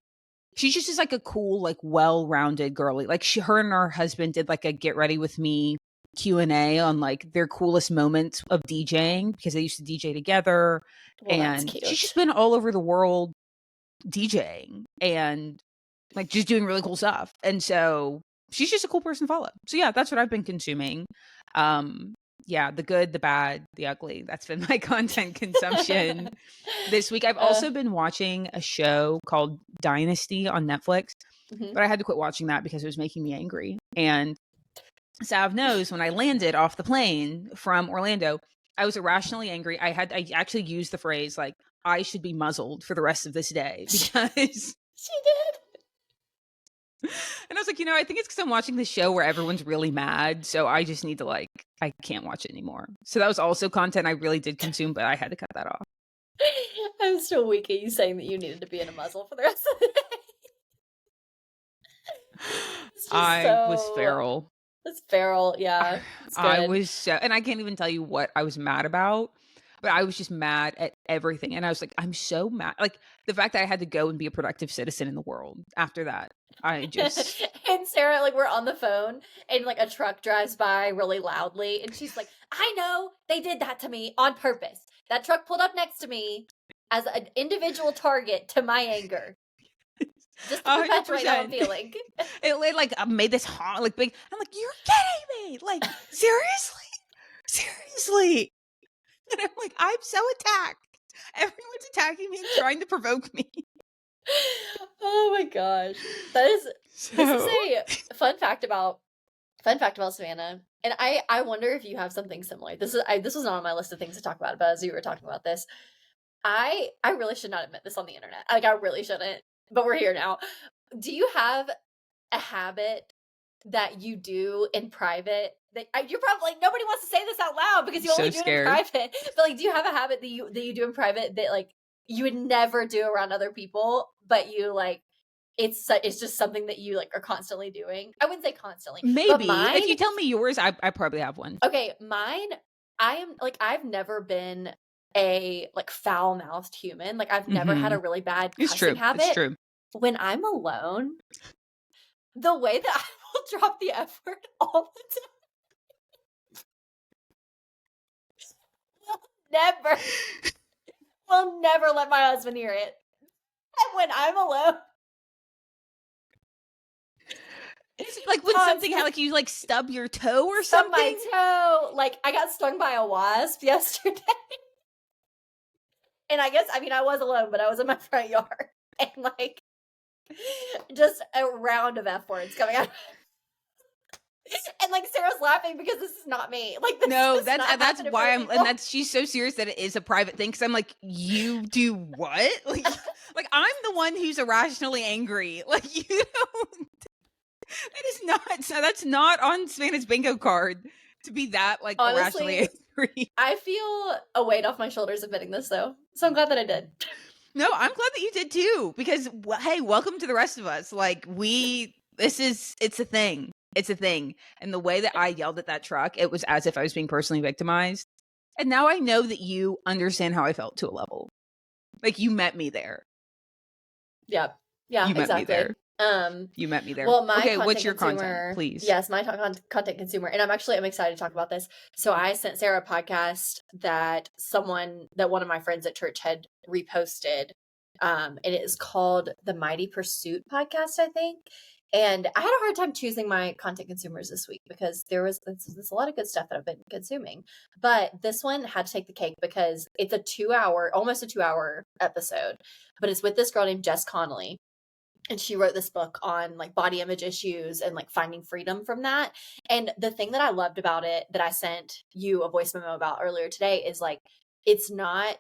She's just like a cool, like well-rounded girly. Like her and her husband did like a get ready with me Q&A on like their coolest moments of DJing, because they used to DJ together. Well, and she's just been all over the world DJing and like just doing really cool stuff. And so she's just a cool person to follow. So yeah, that's what I've been consuming. Yeah, the good, the bad, the ugly. That's been my content consumption this week. I've also been watching a show called Dynasty on Netflix, but I had to quit watching that because it was making me angry. And Sav knows when I landed off the plane from Orlando, I was irrationally angry. I actually used the phrase like, I should be muzzled for the rest of this day, because she did. And I was like, I think it's because I'm watching this show where everyone's really mad. So I just need to I can't watch it anymore. So that was also content I really did consume, but I had to cut that off. I'm still weak at you saying that you needed to be in a muzzle for the rest of the day. I was feral. It's feral, yeah. It's good. I was so, and I can't even tell you what I was mad about, but I was just mad at everything. And I was like, I'm so mad. Like the fact that I had to go and be a productive citizen in the world after that. I just And Sarah, like, we're on the phone and like a truck drives by really loudly, and she's like, I know they did that to me on purpose. That truck pulled up next to me as an individual target to my anger. Just to perpetuate how I'm feeling. It like made this like big. I'm like, you're kidding me! Like seriously. And I'm like, I'm so attacked. Everyone's attacking me and trying to provoke me. Oh my gosh, this is a fun fact about Savannah, and I wonder if you have something similar. This was not on my list of things to talk about, but as you were talking about this, I really should not admit this on the internet. Like I really shouldn't, but we're here now. Do you have a habit that you do in private that you're probably like, nobody wants to say this out loud because you only do it in private, but like, do you have a habit that you do in private that like you would never do around other people, but you like it's just something that you like are constantly doing? I wouldn't say constantly. Maybe if you tell me yours, I probably have one. Okay, mine, I am like, I've never been a like foul-mouthed human. Like I've never had a really bad cussing habit. It's true. When I'm alone, the way that I will drop the F word all the time. Will never let my husband hear it. And when I'm alone, it's like when something like you like stub your toe or something. My toe, like I got stung by a wasp yesterday. And I guess, I mean, I was alone, but I was in my front yard, and like just a round of F words coming out. And like Sarah's laughing because this is not me. Like no, that's why she's so serious that it is a private thing. Because I'm like, you do what? Like I'm the one who's irrationally angry. Like you don't. That is not. So that's not on Savannah's bingo card to be that like honestly, irrationally angry. I feel a weight off my shoulders admitting this though, so I'm glad that I did. No, I'm glad that you did too. Because hey, welcome to the rest of us. Like it's a thing. It's a thing. And the way that I yelled at that truck, it was as if I was being personally victimized. And now I know that you understand how I felt to a level. Like you met me there. Yeah. Yeah, you met exactly. Me there. You met me there. Well, my what's your content, please? Yes, my content consumer. And I'm excited to talk about this. So I sent Sarah a podcast that one of my friends at church had reposted. And it is called the Mighty Pursuit podcast, I think. And I had a hard time choosing my content consumers this week because there's a lot of good stuff that I've been consuming. But this one had to take the cake because it's almost a 2 hour episode, but it's with this girl named Jess Connolly. And she wrote this book on like body image issues and like finding freedom from that. And the thing that I loved about it that I sent you a voice memo about earlier today is like,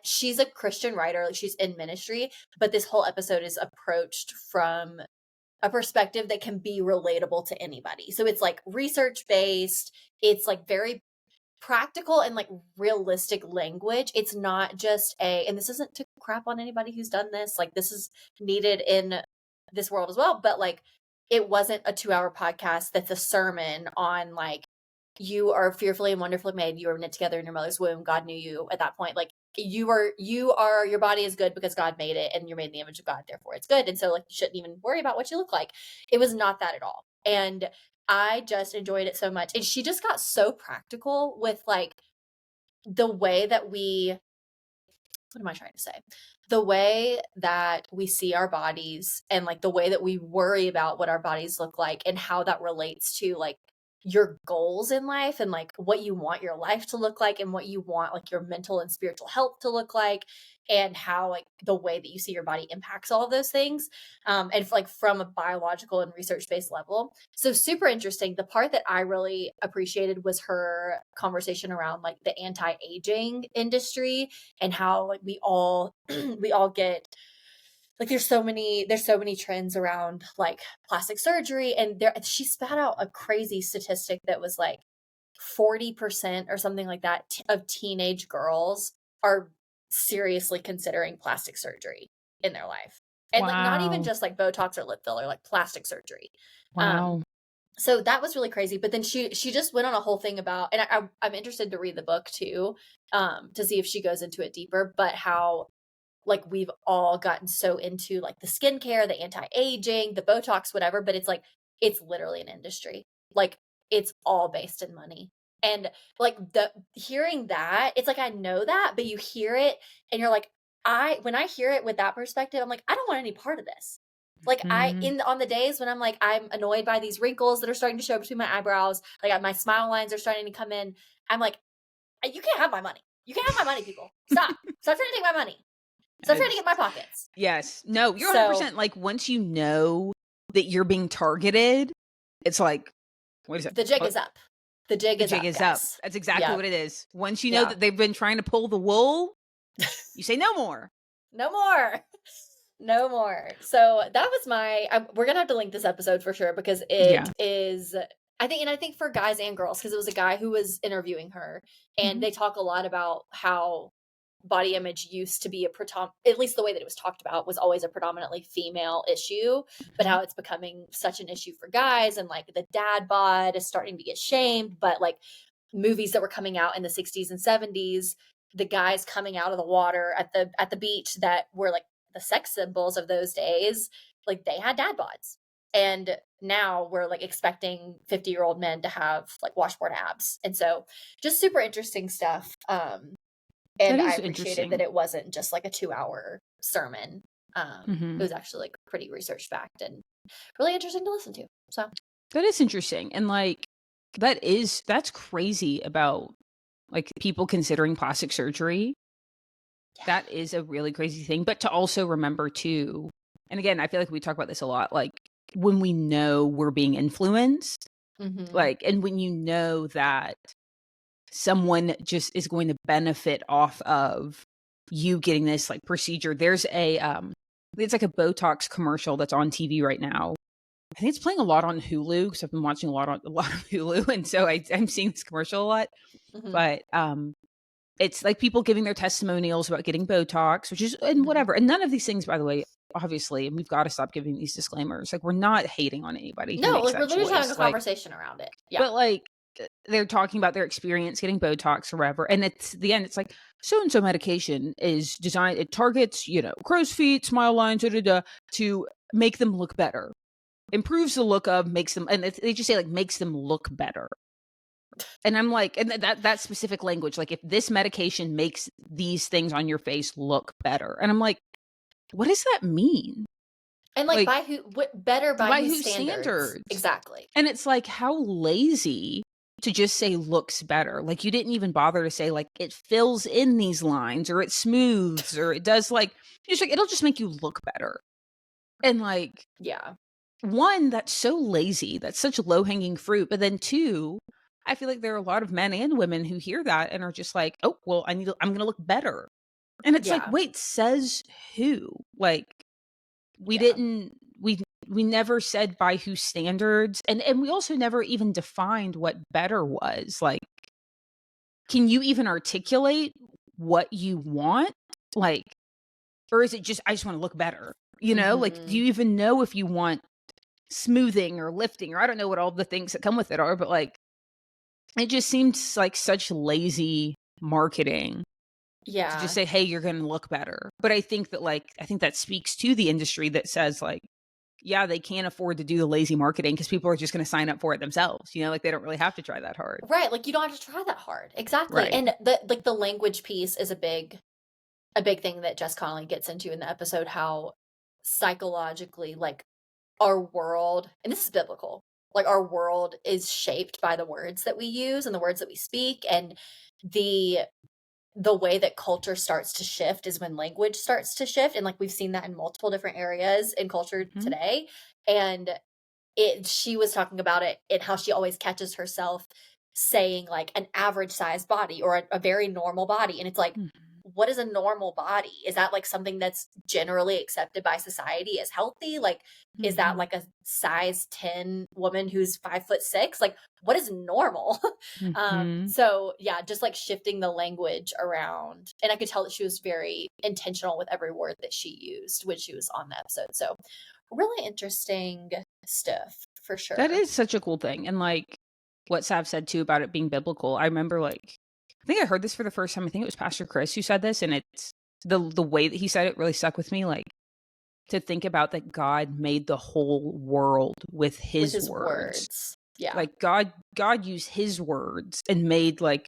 she's a Christian writer, like she's in ministry, but this whole episode is approached from a perspective that can be relatable to anybody. So it's like research based, it's like very practical and like realistic language. It's not just and this isn't to crap on anybody who's done this, like this is needed in this world as well, but like it wasn't a 2 hour podcast that's a sermon on like you are fearfully and wonderfully made, you were knit together in your mother's womb, God knew you at that point, like you are your body is good because God made it and you're made in the image of God, therefore it's good, and so like you shouldn't even worry about what you look like. It was not that at all, and I just enjoyed it so much. And she just got so practical with like the way that what am I trying to say? The way that we see our bodies and like the way that we worry about what our bodies look like and how that relates to like your goals in life and like what you want your life to look like and what you want like your mental and spiritual health to look like, and how like the way that you see your body impacts all of those things, and like from a biological and research based level. So super interesting. The part that I really appreciated was her conversation around like the anti-aging industry and how like we all we all get like there's so many trends around like plastic surgery, and she spat out a crazy statistic that was like 40% or something like that of teenage girls are seriously considering plastic surgery in their life. And like not even just like Botox or lip filler, like plastic surgery. Wow. So that was really crazy. But then she just went on a whole thing about, and I'm interested to read the book too, to see if she goes into it deeper, but how like we've all gotten so into like the skincare, the anti-aging, the Botox, whatever, but it's like it's literally an industry. Like it's all based in money. And like hearing that, it's like I know that, but you hear it and you're like, when I hear it with that perspective, I'm like, I don't want any part of this. Like on the days when I'm like, I'm annoyed by these wrinkles that are starting to show between my eyebrows, like my smile lines are starting to come in, I'm like, you can't have my money. You can't have my money, people. Stop trying to take my money. Stop trying to get my pockets. Yes. No, you're 100%. Like once you know that you're being targeted, it's like, what is it? The jig is up. The jig is up. That's exactly what it is. Once you know that they've been trying to pull the wool, you say no more. No more. No more. So that was we're going to have to link this episode for sure because it is, I think for guys and girls, because it was a guy who was interviewing her, and they talk a lot about how body image used to be at least the way that it was talked about was always a predominantly female issue, but how it's becoming such an issue for guys, and like the dad bod is starting to get shamed. But like movies that were coming out in the 60s and 70s, the guys coming out of the water at the beach that were like the sex symbols of those days, like they had dad bods. And now we're like expecting 50-year-old men to have like washboard abs. And so just super interesting stuff. And I appreciated that it wasn't just like a 2-hour sermon. It was actually like pretty research backed and really interesting to listen to. So that is interesting. And like, that's crazy about like people considering plastic surgery. Yeah. That is a really crazy thing. But to also remember too, and again, I feel like we talk about this a lot, like when we know we're being influenced, like, and when you know that someone just is going to benefit off of you getting this like procedure. There's it's like a Botox commercial that's on TV right now. I think it's playing a lot on Hulu because I've been watching a lot of Hulu, and so I'm seeing this commercial a lot. But it's like people giving their testimonials about getting Botox, which is and whatever. And none of these things, by the way, obviously, and we've got to stop giving these disclaimers. Like we're not hating on anybody. No, like we're literally having a conversation around it. Yeah. But like they're talking about their experience getting Botox or whatever, and it's the end. It's like so-and-so medication is designed. It targets crow's feet, smile lines, to make them look better. Improves the look of, makes them, and they just say like makes them look better. And I'm like, and that specific language, like if this medication makes these things on your face look better, and I'm like, what does that mean? And like Like, by who, what better by by whose whose standards? standards? Exactly. And it's like, how lazy to just say looks better. Like, you didn't even bother to say, like, it fills in these lines, or it smooths, or it does, like, just like, it'll just make you look better. And like, Yeah. one, that's so lazy. That's such low hanging fruit. But then two, I feel like there are a lot of men and women who hear that and are just like, oh, well, I'm going to look better. And it's like, Yeah. wait, says who? Like, we Yeah. didn't, we never said by whose standards. And we also never even defined what better was. Like, can you even articulate what you want? Like, or is it just, I just want to look better? You know, like, do you even know if you want smoothing or lifting, or I don't know what all the things that come with it are, but like, it just seems like such lazy marketing to just Yeah. say, hey, you're going to look better. But I think that, like, I think that speaks to the industry that says, like, yeah, they can't afford to do the lazy marketing because people are just going to sign up for it themselves. You know, like, they don't really have to try that hard. Right. Like you don't have to try that hard. Exactly. Right. And the language piece is a big thing that Jess Connolly gets into in the episode, how psychologically, like, our world, and this is biblical, like our world is shaped by the words that we use and the words that we speak, and the the way that culture starts to shift is when language starts to shift, and like we've seen that in multiple different areas in culture Mm-hmm. today. And she was talking about it and how she always catches herself saying like an average sized body or a very normal body, and it's like, Mm-hmm. what is a normal body? Is that like something that's generally accepted by society as healthy? Like, is that Mm-hmm. like a size 10 woman who's 5'6"? Like, what is normal? Mm-hmm. So yeah, just like shifting the language around, and I could tell that she was very intentional with every word that she used when she was on the episode. So really interesting stuff for That sure. is such a cool thing. And like what Sav said too about it being biblical, I remember, like, I think I heard this for the first time. I think it was Pastor Chris who said this, and it's the way that he said it really stuck with me. Like, to think about that God made the whole world with With his his words. words. Yeah. Like, God used his words and made like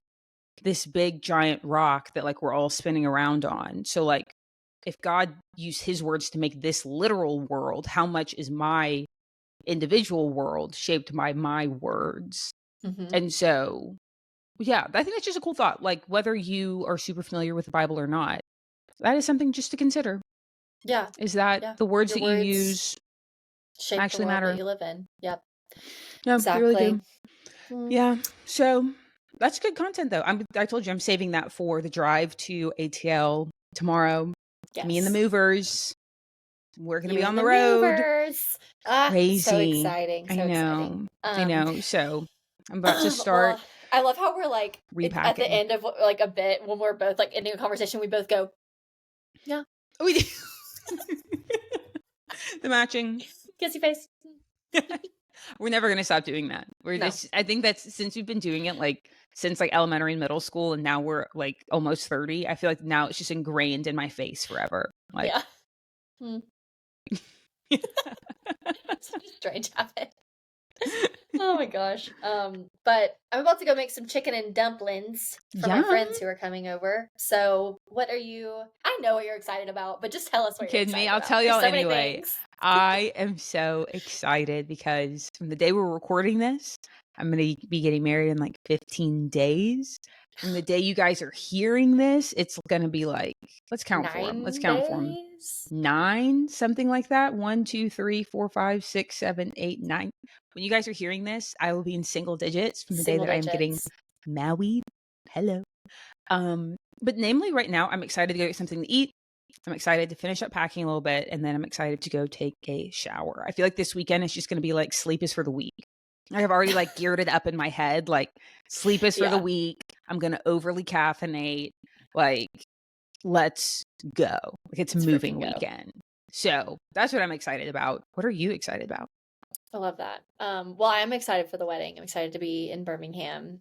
this big giant rock that like we're all spinning around on. So like, if God used his words to make this literal world, how much is my individual world shaped by my words? Hmm. And so, yeah, I think that's just a cool thought. Like, whether you are super familiar with the Bible or not, that is something just to consider. Yeah. Is that Yeah. the words Your that you words use shape the actually world that matter? you live in. Yep. No, they really Exactly. do. Yeah. So that's good content, though. I told you I'm saving that for the drive to ATL tomorrow. Me and the Yes. movers. We're gonna be You on and the the road. movers. Ah, so Crazy. exciting. I So exciting. know. I know. So I'm about to Well, start I love how we're like at the repacking. end of like a bit when we're both like ending a conversation, we both go, yeah, We do. The matching. kissy face. We're never gonna stop doing that. We're No. just, I think that's, since we've been doing it like since like elementary and middle school, and now we're like almost 30. I feel like now it's just ingrained in my face forever. Like, Yeah. Hmm. Such a strange habit. Oh my gosh. But I'm about to go make some chicken and dumplings for my yum. friends who are coming over. So, what are you? I know what you're excited about, but just tell us You what you're kidding me? excited I'll about. tell There's y'all so many anyway. things. I am so excited because from the day we're recording this, I'm going to be getting married in like 15 days. From the day you guys are hearing this, it's going to be like, let's count for them. Let's 9 count for them. days. 9, something like that. 1, 2, 3, 4, 5, 6, 7, 8, 9. When you guys are hearing this, I will be in single digits from the day Single that I am getting digits. married. Hello. But namely right now, I'm excited to go get something to eat. I'm excited to finish up packing a little bit, and then I'm excited to go take a shower. I feel like this weekend is just going to be like sleep is for the week. I have already like geared it up in my head, like sleep is for the Yeah. week. I'm going to overly caffeinate. Like, let's go. Like, it's Let's moving freaking go. weekend. So that's what I'm excited about. What are you excited about? I love that. Well, I'm excited for the wedding. I'm excited to be in Birmingham.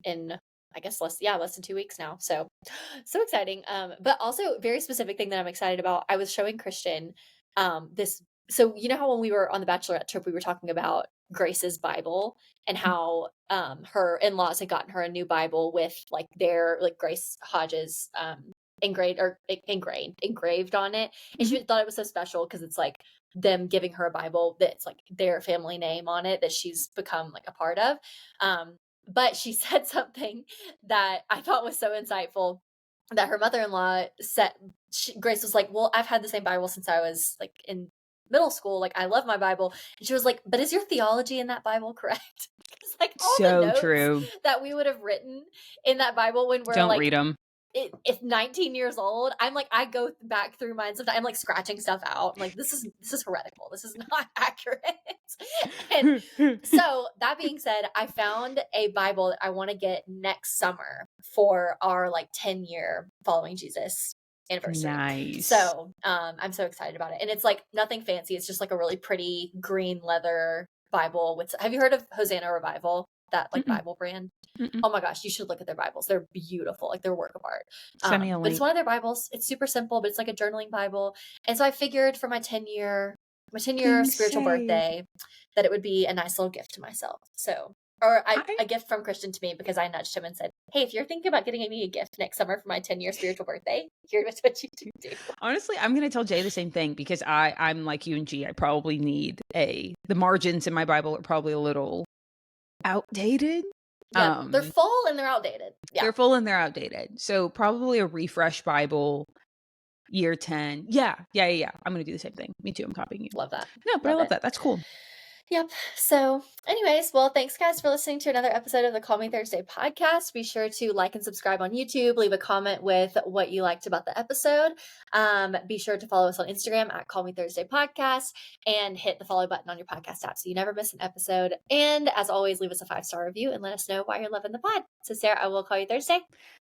In I guess less than 2 weeks now. So so exciting. But also very specific thing that I'm excited about. I was showing Christian this. So you know how when we were on the bachelorette trip, we were talking about Grace's Bible and how her in-laws had gotten her a new Bible with like their like Grace Hodges engraved on it. And she thought it was so special because it's like them giving her a Bible that's like their family name on it that she's become like a part of. But she said something that I thought was so insightful, that her mother-in-law said. Grace was like, well, I've had the same Bible since I was like in middle school. Like, I love my Bible. And she was like, but is your theology in that Bible correct? Because like all the So notes true. that we would have written in that Bible when we're Don't like read them. It's 19 years old. I'm like, I go back through mine sometimes. I'm like scratching stuff out. I'm like, this is heretical. This is not accurate. And so that being said, I found a Bible that I want to get next summer for our like 10-year following Jesus anniversary. Nice. So I'm so excited about it. And it's like nothing fancy. It's just like a really pretty green leather Bible with, have you heard of Hosanna Revival? That like Bible brand? Oh my gosh, you should look at their Bibles. They're beautiful. Like they're a work of art. Send me a But it's link. one of their Bibles. It's super simple, but it's like a journaling Bible. And so I figured for my 10-year spiritual birthday that it would be a nice little gift to myself. So, or a gift from Christian to me, because I nudged him and said, hey, if you're thinking about getting me a gift next summer for my 10-year spiritual birthday, here's what you do. Honestly, I'm going to tell Jay the same thing, because I'm like you and G. I probably need the margins in my Bible are probably a little outdated. Yeah, they're full and they're outdated. Yeah. They're full and they're outdated. So probably a refresh Bible, year 10. Yeah. I'm going to do the same thing. Me too. I'm copying you. Love that. No, but I love that. That's cool. Yep. So anyways, well, thanks guys for listening to another episode of the Call Me Thursday podcast. Be sure to like and subscribe on YouTube. Leave a comment with what you liked about the episode. Be sure to follow us on Instagram at Call Me Thursday Podcast, and hit the follow button on your podcast app so you never miss an episode. And as always, leave us a 5-star review and let us know why you're loving the pod. So Sarah, I will call you Thursday.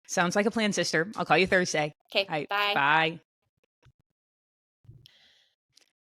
Sounds like a plan, sister. I'll call you Thursday. Okay. All right, bye. Bye.